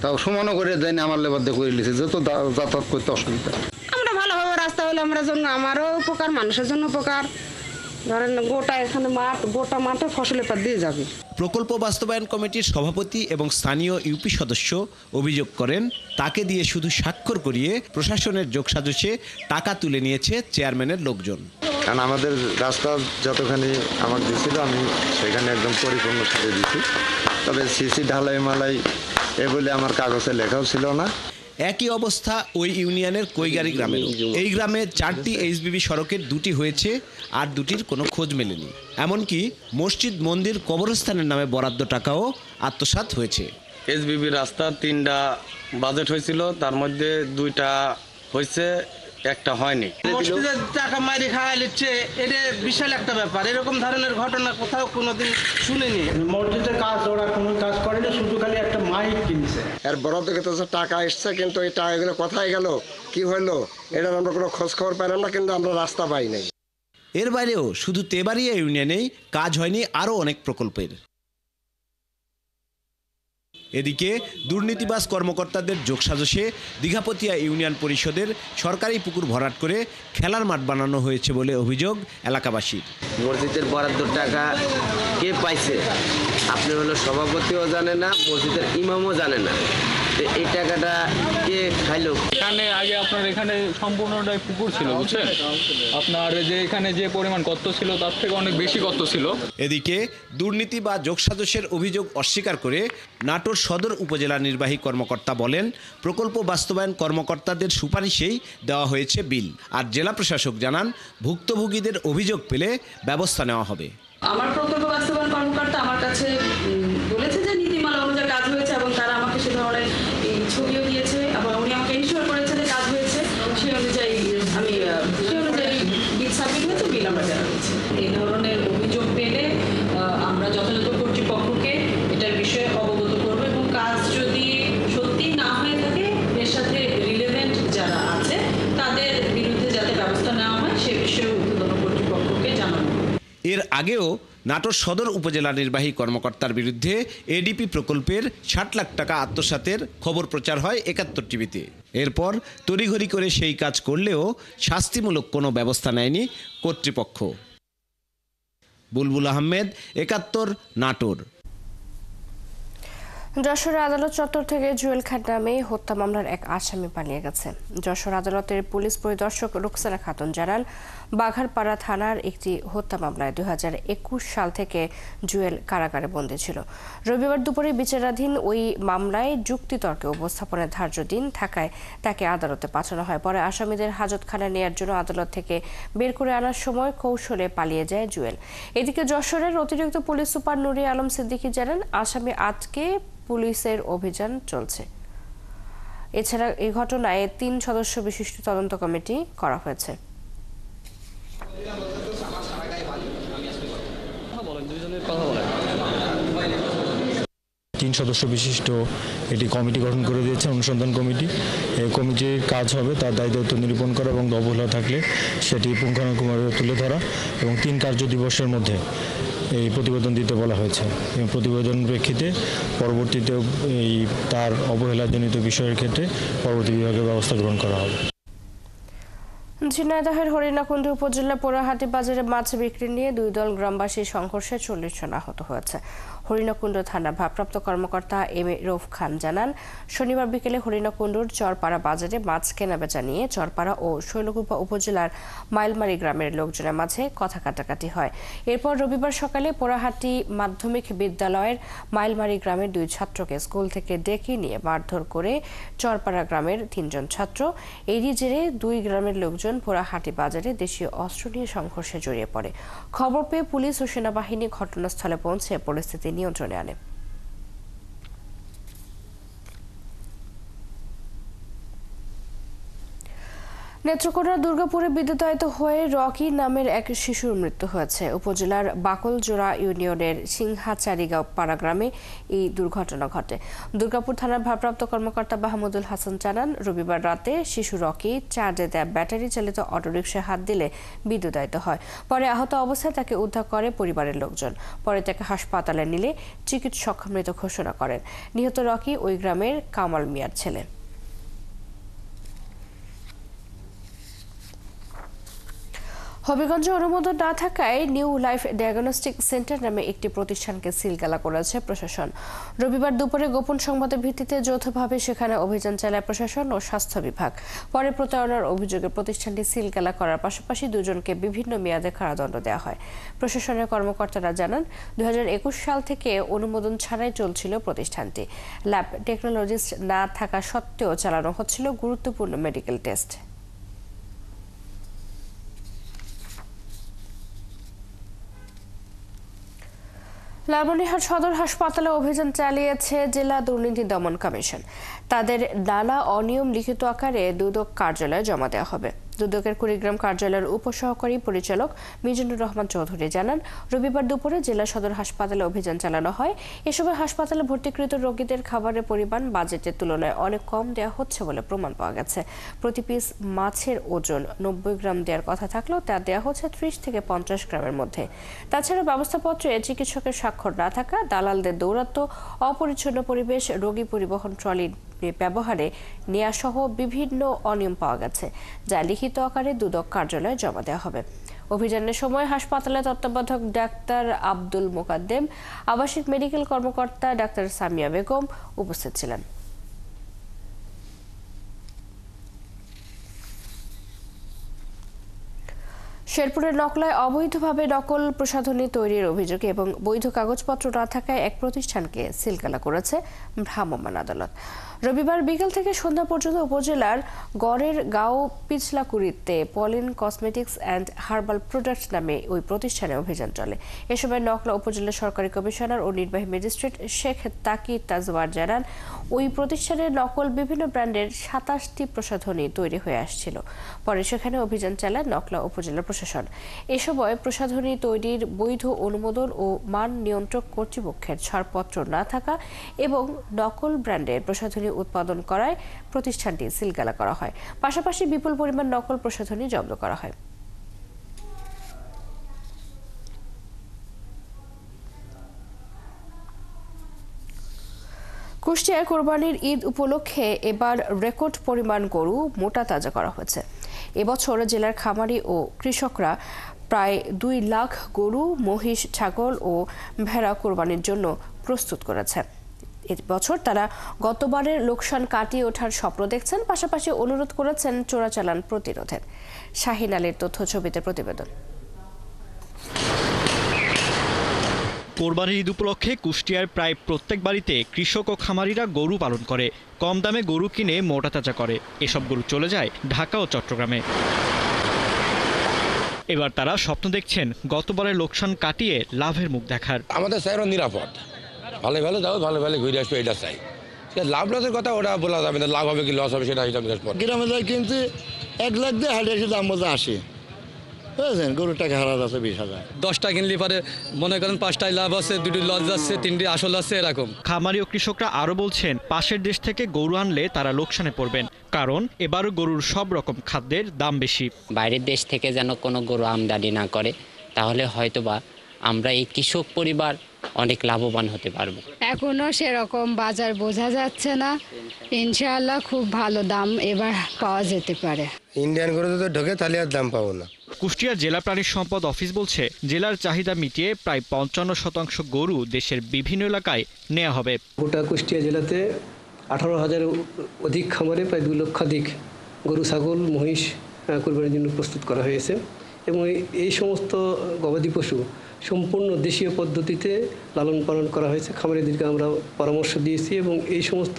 তাও সমানও করে দেয়নি, আমার লেবার দিয়ে করে নিয়েছে, যত যাতায়াত করতে অসুবিধা। আমরা ভালোভাবে রাস্তা হলে আমরা জন্য আমারও উপকার, মানুষের জন্য উপকার। ধরেন গোটা এখানে গোটা মাঠে ফসলের পর দিয়ে যাবে। প্রকল্প বাস্তবায়ন কমিটির সভাপতি এবং স্থানীয় ইউপি সদস্য অভিযোগ করেন, তাকে দিয়ে শুধু স্বাক্ষর করিয়ে প্রশাসনের যোগসাজশে টাকা তুলে নিয়েছে চেয়ারম্যানের লোকজন। কারণ আমাদের রাস্তা যতখানি আমার দিয়েছিল আমি সেখানে একদম পরিপূর্ণ সারিয়ে দিয়েছি, তবে সিসি ঢালাই মালাই এগুলি আমার কাগজে লেখাও ছিল না। একই অবস্থা ওই ইউনিয়নের কৈগারি গ্রামের। এই গ্রামে 4টি এইচবিবি সড়কের 2টি হয়েছে, আর 2টির কোনো খোঁজ মেলেনি। এমনকি মসজিদ, মন্দির, কবরস্থানের নামে বরাদ্দ টাকাও আত্মসাৎ হয়েছে। এইচবিবি রাস্তা 3টা বাজেট হয়েছিল, তার মধ্যে 2টা হয়েছে, একটা হয়নি। মসজিদের টাকা মাইরে খাওয়া লিখছে, এটা বিশাল একটা ব্যাপার। এরকম ধরনের ঘটনা কোথাও কোনোদিন শুনিনি। মসজিদের কাজ ওরা কোনো কাজ করেনি, শুধু খালি একটা মাইক কিনছে। এর বরাদ্দ কিন্তু টাকা এসছে, কিন্তু এই টাকাগুলো কোথায় গেল, কি হলো, এটার আমরা কোনো খোঁজ খবর পেলাম না, কিন্তু আমরা রাস্তা পাই নাই। এর বাইরেও শুধু তেবাড়িয়া ইউনিয়নেই কাজ হয়নি আরও অনেক প্রকল্পের। এদিকে দুর্নীতিবাজ কর্মকর্তাদের যোগসাজশে দীঘাপতিয়া ইউনিয়ন পরিষদের সরকারি পুকুর ভরাট করে খেলার মাঠ বানানো হয়েছে বলে অভিযোগ এলাকাবাসীর। মসজিদের বরাদ্দ টাকা কে পাইছে আপনি হলো সভাপতিও জানে না, মসজিদের ইমামও জানে না, এই টাকাটা কে খাইলো। এখানে আগে আপনার এখানে সম্পূর্ণটাই পুকুর ছিল, বুঝছেন, আপনার যে এখানে যে পরিমাণ গর্ত ছিল তার থেকে অনেক বেশি গর্ত ছিল। এদিকে দুর্নীতি বা যোগসাজশের অভিযোগ অস্বীকার করে নাটোর সদর উপজেলা নির্বাহী কর্মকর্তা বলেন, প্রকল্প বাস্তবায়ন কর্মকর্তাদের সুপারিশেই দেওয়া হয়েছে বিল। আর জেলা প্রশাসক জানান, ভুক্তভোগীদের অভিযোগ পেলে ব্যবস্থা নেওয়া হবে। আমার প্রকল্প বাস্তবায়ন কর্মকর্তা আমার কাছে বলেছে যে নীতিমালা অনুযায়ী কাজ হয়েছে এবং তারা আমাকে সে ধরনের ছবিও দিয়েছে এবং উনি আমাকে ইনশিওর করেছে যে কাজ হয়েছে, সেই অনুযায়ী বিল সাবমিট হয়েছে, বিল আমরা জানাচ্ছি। এই ধরনের অভিযোগ পেলে আমরা যথাযথ কর্তৃপক্ষকে এটার বিষয়ে অবগত করব এবং কাজ যদি সত্যি না হয়ে থাকে এর সাথে রিলেভেন্ট যারা আছে তাদের বিরুদ্ধে যাতে ব্যবস্থা নেওয়া হয় সে বিষয়ে ঊর্ধ্বতন কর্তৃপক্ষকে জানানো। এর আগেও নাটোর সদর উপজেলা নির্বাহী কর্মকর্তার বিরুদ্ধে এডিপি প্রকল্পের ৬০ লাখ টাকা আত্মসাতের খবর প্রচার হয় ৭১ টিভিতে। এরপর তড়িঘড়ি করে সেই কাজ করলেও শাস্তিমূলক কোনো ব্যবস্থা নেয়নি কর্তৃপক্ষ। বুলবুল আহমেদ, ৭১, নাটোর। যশোর আদালত চত্বর থেকে জুয়েল খান নামে হত্যা মামলার এক আসামি পালিয়ে গেছে। যশোর আদালতের পুলিশ পরিদর্শক রুকসানা খাতুন জানান, বাঘারপাড়া থানার একটি হত্যা মামলায় ২০২১ সাল থেকে জুয়েল কারাগারে বন্দী ছিল। রবিবার দুপুরে বিচারাধীন ওই মামলায় যুক্তিতর্কে উপস্থাপনের ধার্য দিন থাকায় তাকে আদালতে পাঠানো হয়। পরে আসামিদের হাজতখানায় নেওয়ার জন্য আদালত থেকে বের করে আনার সময় কৌশলে পালিয়ে যায় জুয়েল। এদিকে যশোরের অতিরিক্ত পুলিশ সুপার নুরি আলম সিদ্দিকী জানান, আসামি আজকে পুলিশের অভিযান চলছে। এছাড়া এই ঘটনায় ৩ সদস্য বিশিষ্ট তদন্ত কমিটি করা হয়েছে। ৩ সদস্য বিশিষ্ট এটি কমিটি গঠন করে দিয়েছে, অনুসন্ধান কমিটি। এই কমিটির কাজ হবে তার দায়িত্ব নিরূপণ করা এবং অবহেলা থাকলে সেটি পুঙ্খানুপুঙ্খভাবে তুলে ধরা এবং ৩ কার্য দিবসের মধ্যে এই প্রতিবেদন দিতে বলা হয়েছে এবং প্রতিবেদন প্রেক্ষিতে পরবর্তীতে এই তার অবহেলাজনিত বিষয়ের ক্ষেত্রে পরবর্তী বিভাগের ব্যবস্থা গ্রহণ করা হবে। ঝিনাইদহের হরিণাকুণ্ড উপজেলা পোড়াহাটি বাজারে মাছ বিক্রি নিয়ে ২ দল গ্রামবাসীর সংঘর্ষে ৪০ জন আহত হয়েছে। হরিণাকুণ্ড থানা ভারপ্রাপ্ত কর্মকর্তা এম এ রৌফ খান জানান, শনিবার বিকেলে হরিণাকুণ্ডুর চরপাড়া বাজারে মাছ কেনাবেচা নিয়ে চরপাড়া ও শৈলকুপা উপজেলার মাইলমারি গ্রামের লোকজনের মাঝে কথা কাটাকাটি হয়। এরপর রবিবার সকালে পোড়াহাটি মাধ্যমিক বিদ্যালয়ের মাইলমারি গ্রামের 2 ছাত্রকে স্কুল থেকে ডেকে নিয়ে মারধর করে চরপাড়া গ্রামের 3 জন ছাত্র। এরই জেরে 2 গ্রামের লোকজন পোড়াহাটি বাজারে দেশীয় অস্ত্র নিয়ে সংঘর্ষে জড়িয়ে পড়ে। খবর পেয়ে পুলিশ ও সেনাবাহিনী ঘটনাস্থলে পৌঁছে পরিস্থিতি নিয়ন্ত্রণে আনে। নেত্রকোনার দুর্গাপুরে বিদ্যুতায়িত হয়ে রকি নামের এক শিশুর মৃত্যু হয়েছে। উপজেলার বাকলজোড়া ইউনিয়নের সিংহাচারিগাঁও পাড়া গ্রামে এই দুর্ঘটনা ঘটে। দুর্গাপুর থানার ভারপ্রাপ্ত কর্মকর্তা মাহমুদুল হাসান জানান, রবিবার রাতে শিশু রকি চার্জে দেয়া ব্যাটারি চালিত অটোরিকশায় হাত দিলে বিদ্যুতায়িত হয়। পরে আহত অবস্থায় তাকে উদ্ধার করে পরিবারের লোকজন। পরে তাকে হাসপাতালে নিলে চিকিৎসক মৃত ঘোষণা করেন। নিহত রকি ওই গ্রামের কামাল মিয়ার ছেলে। হবিগঞ্জে অনুমোদন না থাকায় নিউ লাইফ ডায়াগনস্টিক সেন্টার নামে একটি প্রতিষ্ঠানকে সিলগালা করেছে প্রশাসন। রবিবার দুপুরে গোপন সংবাদের ভিত্তিতে যৌথভাবে সেখানে অভিযান চালায় প্রশাসন ও স্বাস্থ্য বিভাগ। পরে প্রতারণার অভিযোগে প্রতিষ্ঠানটি সিলগালা করার পাশাপাশি 2 জনকে বিভিন্ন মেয়াদে কারাদণ্ড দেওয়া হয়। প্রশাসনের কর্মকর্তারা জানান, 2021 সাল থেকে অনুমোদন ছাড়াই চলছিল প্রতিষ্ঠানটি। ল্যাব টেকনোলজিস্ট না থাকা সত্ত্বেও চালানো হচ্ছিল গুরুত্বপূর্ণ মেডিকেল টেস্ট। লালমনিরহাট সদর হাসপাতালে অভিযান চালিয়েছে জেলা দুর্নীতি দমন কমিশন। তাদের নানা অনিয়ম লিখিত আকারে দুদক কার্যালয়ে জমা দেওয়া হবে। দুদকের কুড়িগ্রাম কার্যালয়ের উপসহকারী পরিচালক মিজানুর রহমান চৌধুরী জানান, রবিবার দুপুরে জেলা সদর হাসপাতালে অভিযান চালানো হয়। এ সময় হাসপাতালে ভর্তিকৃত রোগীদের খাবারের পরিমাণ বাজেটের তুলনায় অনেক কম দেওয়া হচ্ছে বলে প্রমাণ পাওয়া গেছে। প্রতি পিস মাছের ওজন 90 গ্রাম দেওয়ার কথা থাকলেও তা দেওয়া হচ্ছে 30 থেকে 50 গ্রামের মধ্যে। তাছাড়া ব্যবস্থাপত্রে চিকিৎসকের স্বাক্ষর না থাকা, দালালদের দৌরাত্ম্য, অপরিচ্ছন্ন পরিবেশ, রোগী পরিবহন ট্রলি ব্যবহারে নেওয়া সহ বিভিন্ন অনিয়ম পাওয়া গেছে, যা লিখিত আকারে দুদক কার্যালয়ে জমা দেওয়া হবে। অভিযানের সময় হাসপাতালে তত্ত্বাবধায়ক ডাক্তার আব্দুল মোকাদ্দেম, আবাসিক মেডিকেল কর্মকর্তা ডাক্তার সামিয়া বেগম উপস্থিত ছিলেন। শেরপুরের নকলায় অবৈধভাবে নকল প্রসাধনী তৈরির অভিযোগে এবং বৈধ কাগজপত্র না থাকায় এক প্রতিষ্ঠানকে সিলগালা করেছে ভ্রাম্যমাণ আদালত। রবিবার বিকেল থেকে সন্ধ্যা পর্যন্ত উপজেলার গড়ের গাঁও পিছলাকুড়িতে Polin cosmetics and herbal product নামে ওই প্রতিষ্ঠানে অভিযান চলে। এ সময় নকলা উপজেলা সরকারি কমিশনার ও নির্বাহী ম্যাজিস্ট্রেট শেখ তাকি তাজওয়ার জানান, ওই প্রতিষ্ঠানের নকল বিভিন্ন ব্র্যান্ডের 27টি প্রসাধনী তৈরি হয়ে আসছিল। পরে সেখানে অভিযান চালায় নকলা উপজেলা প্রশাসন। এ সময় প্রসাধনী তৈরির বৈধ অনুমোদন ও মান নিয়ন্ত্রক কর্তৃপক্ষের ছাড়পত্র না থাকা এবং নকল ব্র্যান্ডের প্রসাধনী উৎপাদন করায় প্রতিষ্ঠানটি সিলগালা করা হয়। পাশাপাশি বিপুল পরিমাণ নকল প্রসাধনী জব্দ করা হয়। কুষ্টিয়ায় কোরবানির ঈদ উপলক্ষে এবার রেকর্ড পরিমাণ গরু মোটা তাজা করা হয়েছে। এবছর জেলার খামারি ও কৃষকরা প্রায় 2 লাখ গরু, মহিষ, ছাগল ও ভেড়া কোরবানির জন্য প্রস্তুত করেছে। এবছর তারা গতবারের লোকসান কাটিয়ে ওঠার স্বপ্ন দেখছেন, পাশাপাশি অনুরোধ করেছেন চোরাচালান প্রতিরোধের। শাহিন আলীর তথ্য ছবিতে প্রতিবেদন। কোরবানির ঈদ উপলক্ষে কুষ্টিয়ার প্রায় প্রত্যেক বাড়িতে কৃষক ও খামারিরা গরু পালন করে কম দামে গরু কিনে মোটা তাজা করে। এসব গরু চলে যায় ঢাকা ও চট্টগ্রামে। এবার তারা স্বপ্ন দেখছেন গতবারের লোকসান কাটিয়ে লাভের মুখ দেখার। আমাদের চাই নিরাপদ, ভালো ভালো যাও, ভালো ভালো ঘুরে আসবে, এটা চাই। লাভ লসের কথা ওটা বলা যাবে না, লাভ হবে কি লস হবে সেটা হিসাব নিকাশ পর। গ্রামে যাই কিনছি 1 লাখ দিয়ে হাটে এসে দাম বলতে 80, বুঝলেন, গরুর টাকা হারা যাচ্ছে 20,000। 10টা কিনলে পরে মনে করেন 5টায় লাভ আছে, 2টি লস যাচ্ছে, 3টি আসল আছে, এরকম। খামারি ও কৃষকরা আরো বলছেন, পাশের দেশ থেকে গরু আনলে তারা লোকসানে পড়বেন, কারণ এবার গরুর সব রকম খাদ্যের দাম বেশি। বাইরের দেশ থেকে যেন কোনো গরু আমদানি না করে, তাহলে হয়তোবা আমরা এই কৃষক পরিবার অনেক লাভবান হতে পারবো। এখনো সেরকম বাজার বোঝা যাচ্ছে না, ইনশাআল্লাহ খুব ভালো দাম এবার পাওয়া যেতে পারে। ইন্ডিয়ান গরু তো ঢোকে, তাহলে আর দাম পাবো না। কুষ্টিয়া জেলা প্রাণী সম্পদ অফিস বলছে, জেলার চাহিদা মিটিয়ে প্রায় 55% গরু দেশের বিভিন্ন এলাকায় নেওয়া হবে। গোটা কুষ্টিয়া জেলাতে 18,000 অধিক খামারে প্রায় 2 লক্ষাধিক গরু, ছাগল, মহিষ কোরবানির জন্য প্রস্তুত করা হয়েছে এবং এই সমস্ত গবাদি পশু সম্পূর্ণ দেশীয় পদ্ধতিতে লালন পালন করা হয়েছে। খামারিদেরকে আমরা পরামর্শ দিয়েছি এবং এই সমস্ত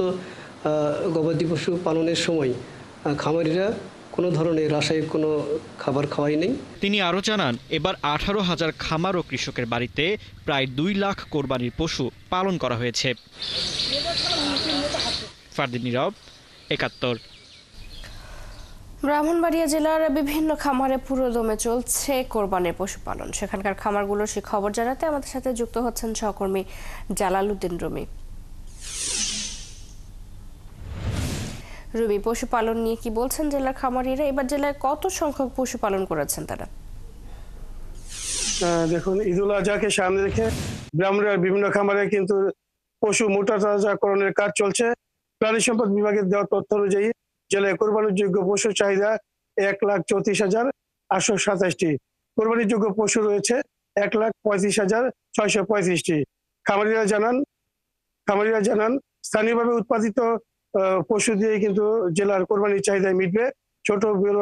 গবাদি পশু পালনের সময় খামারিরা কোনো ধরনের রাসায়নিক কোনো খাবার খাওয়াই নেই। তিনি আরও জানান, এবার 18,000 খামার ও কৃষকের বাড়িতে প্রায় 2 লাখ কোরবানির পশু পালন করা হয়েছে। ফারদিন নীরব, 71। ব্রাহ্মণবাড়িয়া জেলার বিভিন্ন খামারে পুরোদমে চলছে কোরবানির পশুপালন। সেখানকার খামারগুলোর সেই খবর জানাতে আমাদের সাথে যুক্ত হচ্ছেন সহকর্মী জালালউদ্দিন রুমি। রুমি, পশুপালন নিয়ে কি বলছেন জেলার খামারিরা? এবার জেলায় কত সংখ্যক পশুপালন করেছেন তারা? দেখুন, ঈদুল আজহাকে সামনে রেখে ব্রাহ্মণবাড়িয়ার বিভিন্ন খামারে কিন্তু পশু মোটা তাজাকরণের কাজ চলছে। প্রাণী সম্পদ বিভাগের দেওয়া তথ্য অনুযায়ী জেলায় কোরবানির যোগ্য পশুর চাহিদা 1,34,827টি। কোরবানির যোগ্য পশু রয়েছে 1,35,635টি। খামারিরা জানান স্থানীয়ভাবে উৎপাদিত পশু দিয়ে কিন্তু জেলার কোরবানির চাহিদা মিটবে। ছোট বড়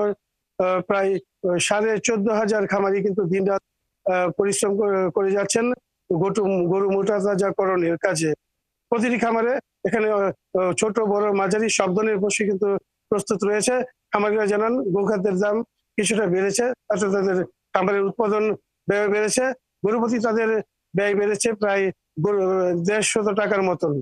প্রায় 14,500 খামারি কিন্তু দিনরাত পরিশ্রম করে যাচ্ছেন গরু মোটা তাজাকরণের কাজে। প্রতিটি খামারে এখানে ছোট বড় মাঝারি সব ধরনের পশু কিন্তু প্রস্তুত রয়েছে। খামারিরা জানান গোখাদ্যের দাম কিছুটা বেড়েছে, তাতে তাদের খামারের উৎপাদন ব্যয় বেড়েছে। গরু প্রতি তাদের ব্যয় বেড়েছে প্রায় 150 টাকার মতন।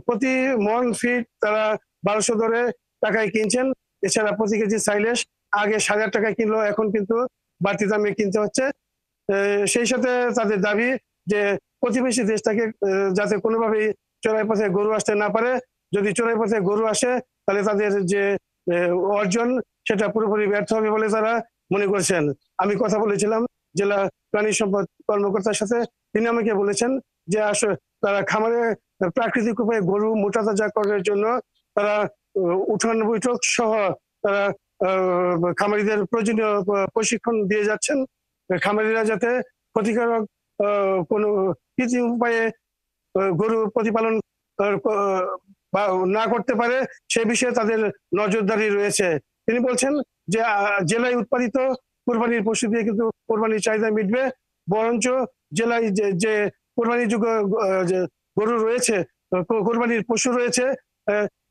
প্রতি মন ফিট তারা 1200 টাকায় কিনছেন এছাড়া প্রতি কেজি সাইলেজ আগে 7,500 টাকা কিনলো, এখন কিন্তু বাড়তি দামে কিনতে হচ্ছে। সেই সাথে তাদের দাবি যে প্রতিবেশী দেশটাকে যাতে কোনোভাবেই চোরাই পথে গরু আসতে না পারে। যদি চোরাই পথে গরু আসে তাহলে তাদের যে অর্জন সেটা পুরোপুরি ব্যর্থ হবে বলে তারা মনে করছেন। আমি কথা বলেছিলাম জেলা প্রাণী সম্পদ কর্মকর্তার সাথে, তিনি আমাকে বলেছেন যে আসলে তারা খামারে প্রাকৃতিক উপায়ে গরু মোটা তাজাকরণের জন্য তারা উঠান বৈঠক সহ তারা খামারিদের প্রয়োজনীয় প্রশিক্ষণ দিয়ে যাচ্ছেন। খামারিরা যাতে ক্ষতিকারক কোনো কৃত্রিম উপায়ে গরু প্রতিপালন না করতে পারে সে বিষয়ে তাদের নজরদারি রয়েছে। তিনি বলছেন যে জেলায় উৎপাদিত কোরবানির পশু দিয়ে কিন্তু কোরবানির চাহিদা মিটবে, বরঞ্চ জেলায় যে কোরবানির যোগ্য গরু রয়েছে, কোরবানির পশু রয়েছে,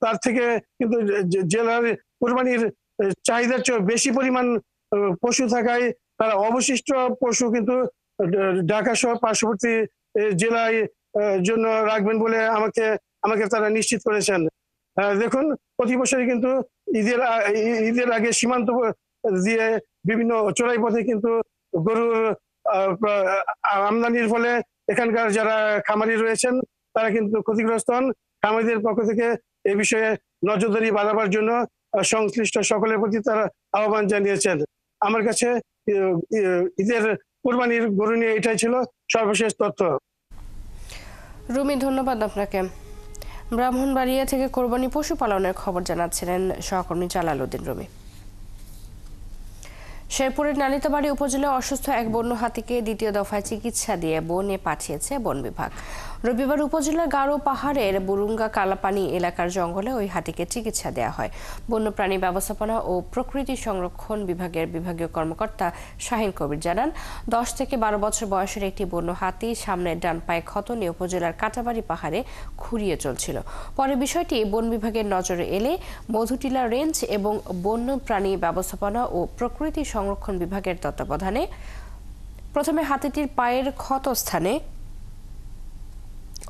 তার থেকে কিন্তু জেলার কোরবানির চাহিদার চেয়ে বেশি পরিমাণ পশু থাকায় তারা অবশিষ্ট পশু কিন্তু ঢাকা সহ পার্শ্ববর্তী জেলায় জন্য রাখবেন বলে আমাকে তারা নিশ্চিত করেছেন। দেখুন, প্রতি বছরই কিন্তু ঈদের আগে সীমান্ত দিয়ে বিভিন্ন চোরাই পথে কিন্তু গরুর আমদানির ফলে এখানকার যারা খামারি রয়েছেন তারা কিন্তু ক্ষতিগ্রস্ত হন। খামারিদের পক্ষ থেকে এই বিষয়ে নজরদারি বাড়াবার জন্য সংশ্লিষ্ট সকলের প্রতি তারা আহ্বান জানিয়েছেন। আমার কাছে ঈদের কোরবানির গরু নিয়ে এটাই ছিল সর্বশেষ তথ্য। রুমি, ধন্যবাদ আপনাকে। ব্রাহ্মণবাড়িয়া থেকে কোরবানি পশু পালনের খবর জানাচ্ছিলেন সহকর্মী জালাল উদ্দিন রুমি। শেরপুরের নালিতাবাড়ী উপজেলায় অসুস্থ এক বন্য হাতিকে দ্বিতীয় দফায় চিকিৎসা দিয়ে বনে পাঠিয়েছে বন বিভাগ। রবিবার উপজেলার গারো পাহাড়ের বুরুঙ্গা কালাপানি এলাকার জঙ্গলে ওই হাতিকে চিকিৎসা দেওয়া হয়। বন্যপ্রাণী ব্যবস্থাপনা ও প্রকৃতি সংরক্ষণ বিভাগের বিভাগীয় কর্মকর্তা শাহিন কবির জানান, 10 থেকে 12 বছর বয়সের একটি বন্য হাতি সামনের ডান পায়ে ক্ষত নিয়ে উপজেলার কাটাবাড়ি পাহাড়ে খুঁড়িয়ে চলছিল। পরে বিষয়টি বন বিভাগের নজরে এলে মধুটিলা রেঞ্জ এবং বন্যপ্রাণী ব্যবস্থাপনা ও প্রকৃতি সংরক্ষণ বিভাগের তত্ত্বাবধানে প্রথমে হাতিটির পায়ের ক্ষত স্থানে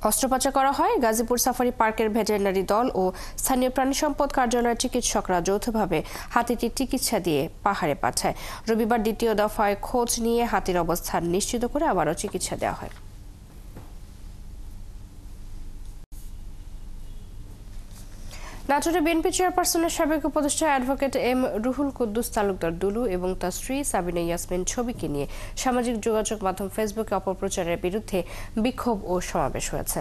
অস্ত্রোপচার করা হয়। গাজীপুর সাফারি পার্কের ভেটেরিনারি দল ও স্থানীয় প্রাণী সম্পদ কার্যালয়ের চিকিৎসকরা যৌথভাবে হাতিটির চিকিৎসা দিয়ে পাহাড়ে পাঠায়। রবিবার দ্বিতীয় দফায় খোঁজ নিয়ে হাতির অবস্থান নিশ্চিত করে আবারও চিকিৎসা দেওয়া হয়। নাটোরে বিএনপি চেয়ারপারসনের সাবেক উপদেষ্টা অ্যাডভোকেট এম রুহুল কুদ্দুস তালুকদার দুলু এবং তার স্ত্রী সাবিনা ইয়াসমিন ছবিকে নিয়ে সামাজিক যোগাযোগ মাধ্যম ফেসবুকে অপপ্রচারের বিরুদ্ধে বিক্ষোভ ও সমাবেশ হয়েছে।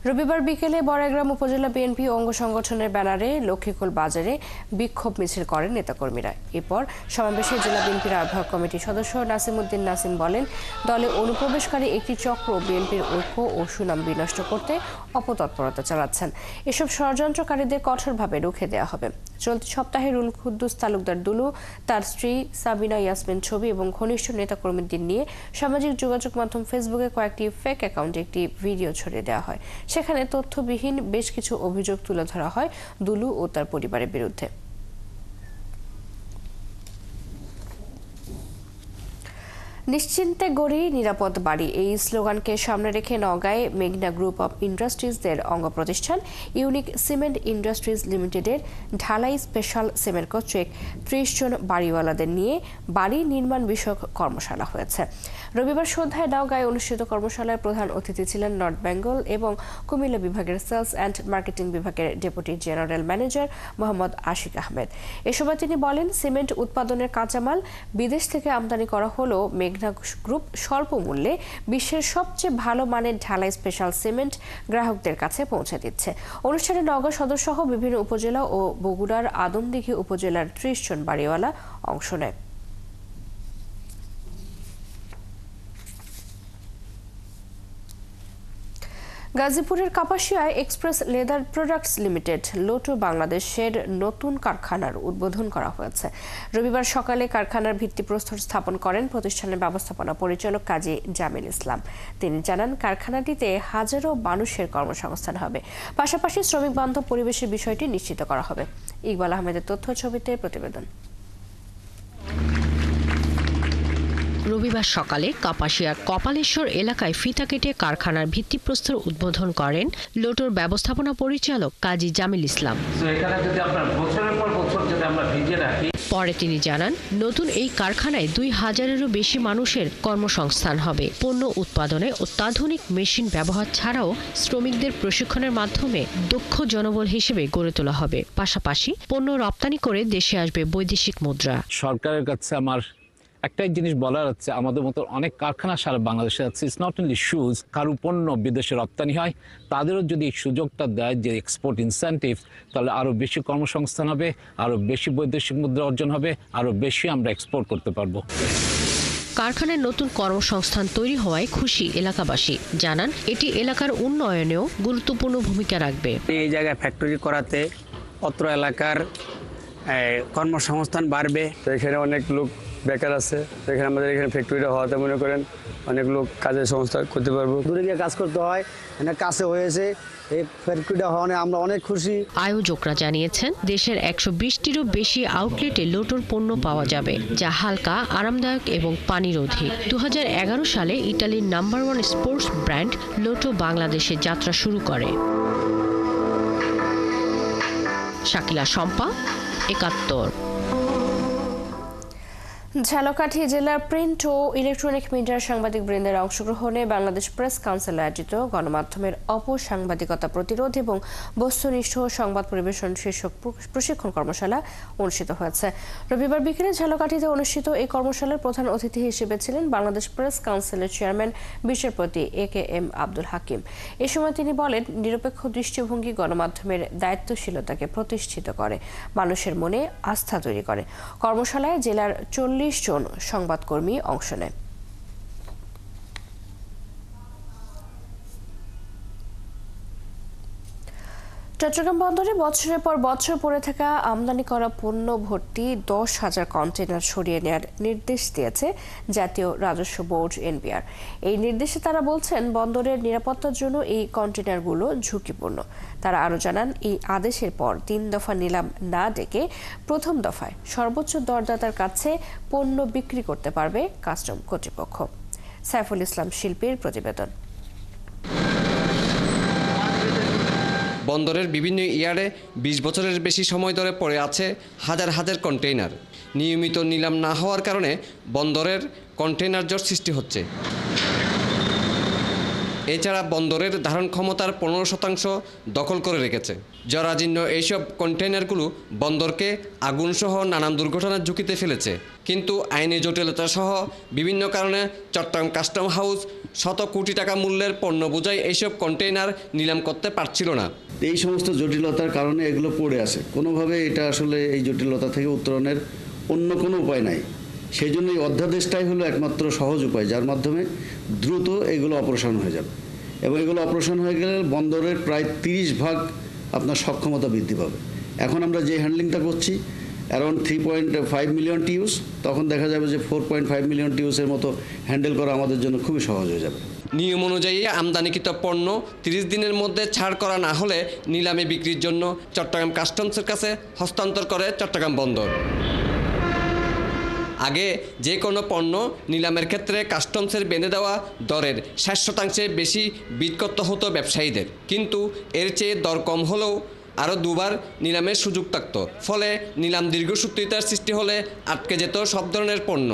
রবিবার বিকেলে বড়াইগ্রাম উপজেলা বিএনপি অঙ্গ সংগঠনের ব্যানারে লক্ষ্মীকুল বাজারে বিক্ষোভ মিছিল করেন নেতাকর্মীরা। এরপর সমাবেশে জেলা বিএনপির আহ্বায়ক কমিটির সদস্য নাসিমউদ্দিন নাসিম বলেন, দলে অনুপ্রবেশকারী একটি চক্র বিএনপির ঐক্য ও সুনাম বিনষ্ট করতে অপতৎপরতা চালাচ্ছেন। এসব ষড়যন্ত্রকারীদের কঠোরভাবে রুখে দেওয়া হবে। চলতি সপ্তাহে রুহুল কুদ্দুস তালুকদার দুলু, তার স্ত্রী সাবিনা ইয়াসমিন ছবি এবং ঘনিষ্ঠ নেতাকর্মীদের নিয়ে সামাজিক যোগাযোগ মাধ্যম ফেসবুকে কয়েকটি ফেক অ্যাকাউন্টে একটি ভিডিও ছড়িয়ে দেওয়া হয়। সেখানে তথ্যবিহীন বেশ কিছু অভিযোগ তুলে ধরা হয় দুলু ও তার পরিবারের বিরুদ্ধে। নিশ্চিন্তে গড়ি নিরাপদ বাড়ি, এই স্লোগানকে সামনে রেখে নওগাঁয় মেঘনা গ্রুপ অব ইন্ডাস্ট্রিজদের অঙ্গ প্রতিষ্ঠান ইউনিক সিমেন্ট ইন্ডাস্ট্রিজ লিমিটেডের ঢালাই স্পেশাল সিমেন্ট কর্তৃক 30 জন বাড়িওয়ালাদের নিয়ে বাড়ি নির্মাণ বিষয়ক কর্মশালা হয়েছে। রবিবার সন্ধ্যায় নওগাঁয় অনুষ্ঠিত কর্মশালায় প্রধান অতিথি ছিলেন নর্থ বেঙ্গল এবং কুমিল্লা বিভাগের সেলস অ্যান্ড মার্কেটিং বিভাগের deputy general manager Mohammad Ashiq Ahmed. এ সময় তিনি বলেন, সিমেন্ট উৎপাদনের কাঁচামাল বিদেশ থেকে আমদানি করা হলেও মেঘনা গ্রুপ স্বল্প মূল্যে বিশ্বের সবচেয়ে ভালো মানের ঢালাই স্পেশাল সিমেন্ট গ্রাহকদের কাছে পৌঁছে দিচ্ছে। অনুষ্ঠানে নওগাঁ সদর সহ বিভিন্ন উপজেলা ও বগুড়ার আদমদীঘি উপজেলার 30 জন বাড়িওয়ালা অংশ নেয়। গাজীপুরের কাপাসিয়ায় express leather products limited lotto বাংলাদেশের নতুন কারখানার উদ্বোধন করা হয়েছে। রবিবার সকালে কারখানার ভিত্তিপ্রস্তর স্থাপন করেন প্রতিষ্ঠানের ব্যবস্থাপনা পরিচালক কাজী জামিল ইসলাম। তিনি জানান, কারখানাটিতে হাজারো মানুষের কর্মসংস্থান হবে, পাশাপাশি শ্রমিক বান্ধব পরিবেশের বিষয়টি নিশ্চিত করা হবে। ইকবাল আহমেদের তথ্য ছবিতে প্রতিবেদন। রবিবার সকালে কাপাসিয়ার কপালেশ্বর এলাকায় ফিতা কেটে কারখানার ভিত্তিপ্রস্তর উদ্বোধন করেন লোটোর ব্যবস্থাপনা পরিচালক কাজী জামিল ইসলাম। এখানে যদি আপনার বছরের পর বছর বছর যদি আমরা ভিজিয়ে রাখি। পরে তিনি জানান, নতুন এই কারখানায় 2000-এরও বেশি মানুষের কর্মসংস্থান হবে। পণ্য উৎপাদনে অত্যাধুনিক মেশিন ব্যবহার ছাড়াও শ্রমিকদের প্রশিক্ষণের মাধ্যমে দক্ষ জনবল হিসেবে গড়ে তোলা হবে। পাশাপাশি পণ্য রপ্তানি করে দেশে আসবে বৈদেশিক মুদ্রা। সরকারের কাছে আমার একটাই জিনিস বলার হচ্ছে, আমাদের মতো অনেক কারখানা সারা বাংলাদেশে আছে। ইটস নট অনলি শুজ, কারো পণ্য বিদেশে রপ্তানি হয়, তাদেরও যদি এই সুযোগটা দেয় যে এক্সপোর্ট ইনসেন্টিভ, তাহলে আরও বেশি কর্মসংস্থান হবে, আরও বেশি বৈদেশিক মুদ্রা অর্জন হবে, আরও বেশি আমরা এক্সপোর্ট করতে পারবো। কারখানায় নতুন কর্মসংস্থান তৈরি হওয়ায় খুশি এলাকাবাসী। জানান, এটি এলাকার উন্নয়নেও গুরুত্বপূর্ণ ভূমিকা রাখবে। এই জায়গায় ফ্যাক্টরি করাতে অত্র এলাকার কর্মসংস্থান বাড়বে। তো এখানে অনেক লোক বেকার আছে, তো এখানে আমাদের এখানে ফ্যাক্টরিটা হওয়াতে মনে করেন অনেক লোক কাজের সংস্থা করতে পারবো। দূরে গিয়ে কাজ করতে হয়, এখানে কাছে হয়েছে, এই ফ্যাক্টরিটা হওয়ায় আমরা অনেক খুশি। আয়োজকরা জানিয়েছেন, দেশের 120টিরও বেশি আউটলেটে লোটোর পণ্য পাওয়া যাবে, যা হালকা, আরামদায়ক এবং পানিরোধী। 2011 সালে ইতালির নাম্বার 1 স্পোর্টস ব্র্যান্ড লোটো বাংলাদেশে যাত্রা শুরু করে। শাকিলা শম্পা, 71। ঝালকাঠি জেলার প্রিন্ট ও ইলেকট্রনিক মিডিয়ার সাংবাদিক বৃন্দের অংশগ্রহণে বাংলাদেশ প্রেস কাউন্সিল আয়োজিত গণমাধ্যমের অপসাংবাদিকতা প্রতিরোধ এবং বস্তুনিষ্ঠ সংবাদ পরিবেশন শীর্ষক প্রশিক্ষণ কর্মশালা অনুষ্ঠিত হয়েছে। রবিবার বিকেলে ঝালকাঠিতে অনুষ্ঠিত এই কর্মশালার প্রধান অতিথি হিসেবে ছিলেন বাংলাদেশ প্রেস কাউন্সিলের চেয়ারম্যান বিচারপতি AKM আব্দুল হাকিম। এ সময় তিনি বলেন, নিরপেক্ষ দৃষ্টিভঙ্গি গণমাধ্যমের দায়িত্বশীলতাকে প্রতিষ্ঠিত করে, মানুষের মনে আস্থা তৈরি করে। কর্মশালায় জেলার 40 জন সংবাদকর্মী অংশ নেয়। চট্টগ্রাম বন্দরে বছরের পর বছর পড়ে থাকা আমদানি করা পণ্য ভর্তি 10,000 কন্টেইনার সরিয়ে নেওয়ার নির্দেশ দিয়েছে জাতীয় রাজস্ব বোর্ড NBR। এই নির্দেশে তারা বলছেন, বন্দরের নিরাপত্তার জন্য এই কন্টেইনারগুলো ঝুঁকিপূর্ণ। তারা আরও জানান, এই আদেশের পর 3 দফা নিলাম না ডেকে প্রথম দফায় সর্বোচ্চ দরদাতার কাছে পণ্য বিক্রি করতে পারবে কাস্টম কর্তৃপক্ষ। সাইফুল ইসলাম শিল্পীর প্রতিবেদন। বন্দরের বিভিন্ন ইয়ার্ডে 20 বছরের বেশি সময় ধরে পড়ে আছে হাজার হাজার কন্টেইনার। নিয়মিত নিলাম না হওয়ার কারণে বন্দরের কন্টেইনার জট সৃষ্টি হচ্ছে। এছাড়া বন্দরের ধারণ ক্ষমতার 15% দখল করে রেখেছে। জরাজীর্ণ এইসব কন্টেইনারগুলো বন্দরকে আগুনসহ নানান দুর্ঘটনার ঝুঁকিতে ফেলেছে। কিন্তু আইনি জটিলতা সহ বিভিন্ন কারণে চট্টগ্রাম কাস্টম হাউস শত কোটি টাকা মূল্যের পণ্য বোঝাই এইসব কন্টেইনার নিলাম করতে পারছিল না। এই সমস্ত জটিলতার কারণে এগুলো পড়ে আছে, কোনোভাবে এটা আসলে এই জটিলতা থেকে উত্তরণের অন্য কোনো উপায় নাই। সেই জন্য এই অধ্যাদেশটাই হলো একমাত্র সহজ উপায়, যার মাধ্যমে দ্রুত এগুলো অপারেশন হয়ে যাবে। এবং এগুলো অপারেশন হয়ে গেলে বন্দরের প্রায় 30% আপনার সক্ষমতা বৃদ্ধি পাবে। এখন আমরা যে হ্যান্ডলিংটা করছি অ্যারাউন্ড 3.5 মিলিয়ন টিউস, তখন দেখা যাবে যে 4.5 মিলিয়ন টিউসের মতো হ্যান্ডেল করা আমাদের জন্য খুবই সহজ হয়ে যাবে। নিয়ম অনুযায়ী আমদানিকৃত পণ্য 30 দিনের মধ্যে ছাড় করা না হলে নিলামে বিক্রির জন্য চট্টগ্রাম কাস্টমসের কাছে হস্তান্তর করে চট্টগ্রাম বন্দর। আগে যে কোনো পণ্য নিলামের ক্ষেত্রে কাস্টমসের বেঁধে দেওয়া দরের 60% বেশি বিড করতে হতো ব্যবসায়ীদের, কিন্তু এর চেয়ে দর কম হলেও আরও 2 বার নিলামের সুযোগ থাকত। ফলে নিলাম দীর্ঘসূত্রিতার সৃষ্টি হলে আটকে যেত সব ধরনের পণ্য।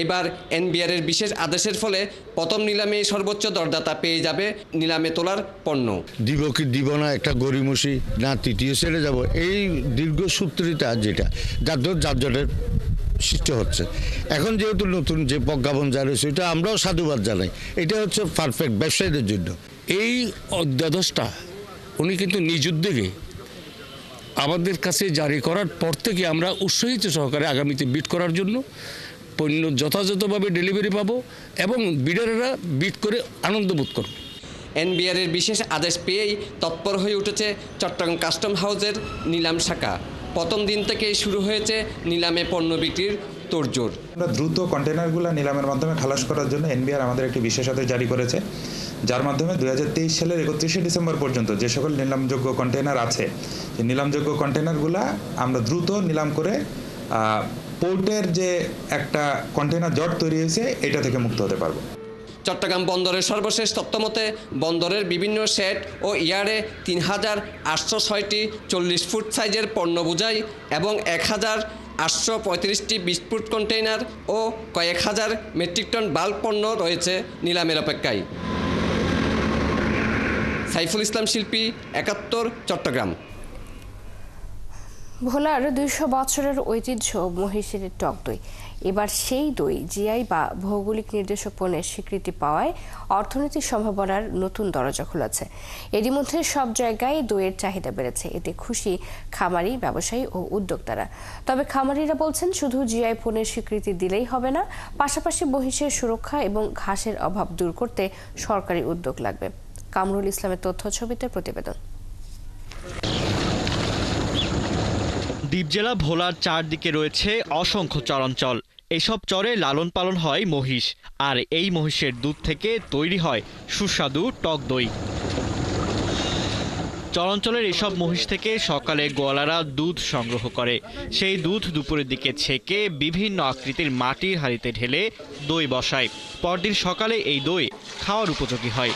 এবার NBR-এর বিশেষ আদেশের ফলে প্রথম নিলামে সর্বোচ্চ দরদাতা পেয়ে যাবে নিলামে তোলার পণ্য। দিব কি দিব না, একটা গরিমসি না তৃতীয় ছেড়ে যাব, এই দীর্ঘসূত্রিতা যেটা যানজটের সৃষ্টি হচ্ছে। এখন যেহেতু নতুন যে প্রজ্ঞাপন জারি হয়েছে, এটা আমরাও সাধুবাদ জানাই। এটা হচ্ছে পারফেক্ট ব্যবসায়ীদের জন্য। এই অধ্যাদেশটা উনি কিন্তু নিজ উদ্যোগে আমাদের কাছে জারি করার পর থেকে আমরা উৎসাহিত সহকারে আগামীতে বিড করার জন্য পণ্য যথাযথভাবে ডেলিভারি পাবো এবং বিডারেরা বিড করে আনন্দ বোধ করবে। NBR-এর বিশেষ আদেশ পেয়েই তৎপর হয়ে উঠেছে চট্টগ্রাম কাস্টম হাউসের নিলাম শাখা। প্রথম দিন থেকেই শুরু হয়েছে নিলামে পণ্য বিক্রির তোড়জোড়। আমরা দ্রুত কন্টেনারগুলো নিলামের মাধ্যমে খালাস করার জন্য NBR আমাদের একটি বিশেষ আদেশ জারি করেছে, যার মাধ্যমে 2023 সালের 31শে ডিসেম্বর পর্যন্ত যে সকল নিলামযোগ্য কন্টেনার আছে, সেই নিলামযোগ্য কন্টেনারগুলো আমরা দ্রুত নিলাম করে পোর্টের যে একটা কন্টেনার জট তৈরি হয়েছে, এটা থেকে মুক্ত হতে পারবো। চট্টগ্রাম বন্দরের সর্বশেষ তথ্যমতে বন্দরের বিভিন্ন শেড ও ইয়ার্ডে ৩,৮০৬টি 40 ফুট সাইজের পণ্য বোঝাই এবং 1,835টি 20 ফুট কন্টেইনার ও কয়েক হাজার মেট্রিক টন বাল্ক পণ্য রয়েছে নিলামের অপেক্ষায়। সাইফুল ইসলাম শিল্পী, ৭১, চট্টগ্রাম। ভোলার ২০০ বছরের ঐতিহ্য মহিষের টক দই। এবার সেই দই জিআই বা ভৌগোলিক নির্দেশক পণ্যের স্বীকৃতি পাওয়ায় অর্থনৈতিক সম্ভাবনার নতুন দরজা খুলেছে। এরই মধ্যে সব জায়গায় দইয়ের চাহিদা বেড়েছে। এতে খুশি খামারি, ব্যবসায়ী ও উদ্যোক্তারা। তবে খামারিরা বলছেন শুধু জিআই পণ্যের স্বীকৃতি দিলেই হবে না, পাশাপাশি মহিষের সুরক্ষা এবং ঘাসের অভাব দূর করতে সরকারি উদ্যোগ লাগবে। কামরুল ইসলামের তথ্য ছবিতে প্রতিবেদন। দ্বীপ জেলা ভোলার চারদিকে রয়েছে অসংখ্য চরাঞ্চল। এসব চরে লালন পালন হয় মহিষ, আর এই মহিষের দুধ থেকে তৈরি হয় সুস্বাদু টক দই। চরাঞ্চলের এসব মহিষ থেকে সকালে গোয়ালারা দুধ সংগ্রহ করে। সেই দুধ দুপুরের দিকে ছেঁকে বিভিন্ন আকৃতির মাটির হাঁড়িতে ঢেলে দই বসায়। পরদিন সকালে এই দই খাওয়ার উপযোগী হয়।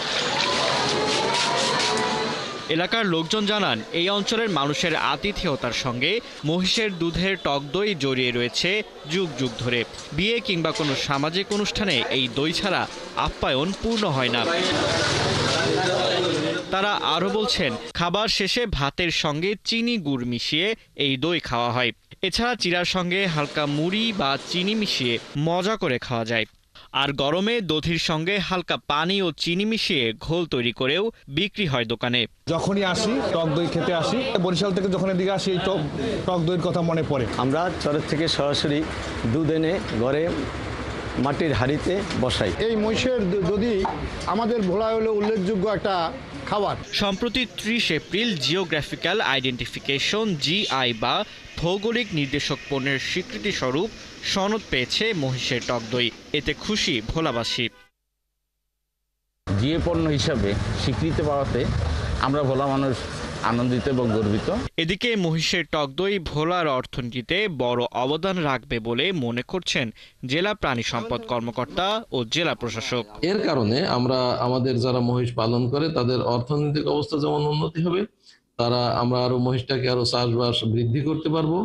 এলাকার লোকজন জানান, এই অঞ্চলের মানুষের আতিথেয়তার সঙ্গে মহিষের দুধের টক দই জড়িয়ে রয়েছে যুগ যুগ ধরে। বিয়ে কিংবা কোনো সামাজিক অনুষ্ঠানে এই দই ছাড়া আপ্যায়ন পূর্ণ হয় না। তারা আরও বলছেন, খাবার শেষে ভাতের সঙ্গে চিনি গুড় মিশিয়ে এই দই খাওয়া হয়। এছাড়া চিড়ার সঙ্গে হালকা মুড়ি বা চিনি মিশিয়ে মজা করে খাওয়া যায়। আর গরমে দধির সঙ্গে হালকা পানি ও চিনি মিশিয়ে ঘোল তৈরি করেও বিক্রি হয় দোকানে। যখনই আসি টক দই খেতে আসি, বরিশাল থেকে যখন এদিকে আসি এই টক দইয়ের কথা মনে পড়ে। আমরা চরের থেকে সরাসরি দুধ এনে ঘরে মাটির হাঁড়িতে বসাই। এই মহিষের দধি আমাদের ভোলা হলো উল্লেখযোগ্য একটা খাবার। সম্প্রতি ৩০ এপ্রিল জিওগ্রাফিক্যাল আইডেন্টিফিকেশন জিআই বা ভৌগোলিক নির্দেশক পণ্যের স্বীকৃতি স্বরূপ সনদ পেয়েছে মহিষের টক দই। এতে খুশি ভোলাবাসী। জিএ পণ্য হিসাবে স্বীকৃতি পাওয়াতে আমরা ভোলা মানুষ আনন্দিত এবং গর্বিত। এদিকে মহিষের টক দই ভোলার অর্থনীতিতে বড় অবদান রাখবে বলে মনে করছেন জেলা প্রাণী সম্পদ কর্মকর্তা ও জেলা প্রশাসক। এর কারণে আমরা আমাদের যারা মহিষ পালন করে তাদের অর্থনৈতিক অবস্থা যেমন উন্নতি হবে, আমরা আরো মহিষটাকে আরো চাষবাস বৃদ্ধি করতে পারবো।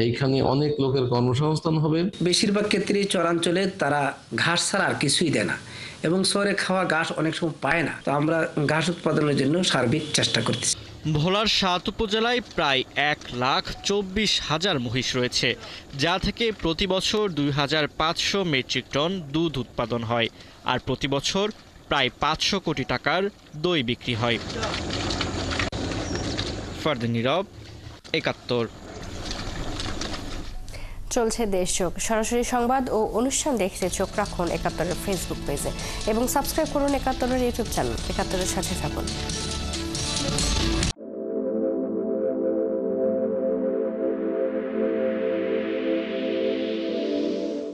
এইখানে অনেক লোকের কর্মসংস্থান হবে। বেশিরভাগ ক্ষেত্রে চরাঞ্চলে তারা ঘাস ছাড়া আর কিছুই দেয় না, এবং শহরে খাওয়া ঘাস অনেক সময় পায় না। তো আমরা ঘাস উৎপাদনের জন্য সার্বিক চেষ্টা করতেছি। ভোলার ৭ উপজেলায় প্রায় ১,২৪,০০০ মহিষ রয়েছে, যা থেকে প্রতি বছর ২,৫০০ মেট্রিক টন দুধ উৎপাদন হয়, আর প্রতি বছর প্রায় ৫০০ কোটি টাকার দই বিক্রি হয়। ফারদিন নীরব, ৭১। চলছে দেশ চোখ। সরাসরি সংবাদ ও অনুষ্ঠান দেখতে চোখ রাখুন ৭১-এর ফেসবুক পেজে এবং সাবস্ক্রাইব করুন ৭১-এর ইউটিউব চ্যানেল। ৭১-এর সাথে থাকুন।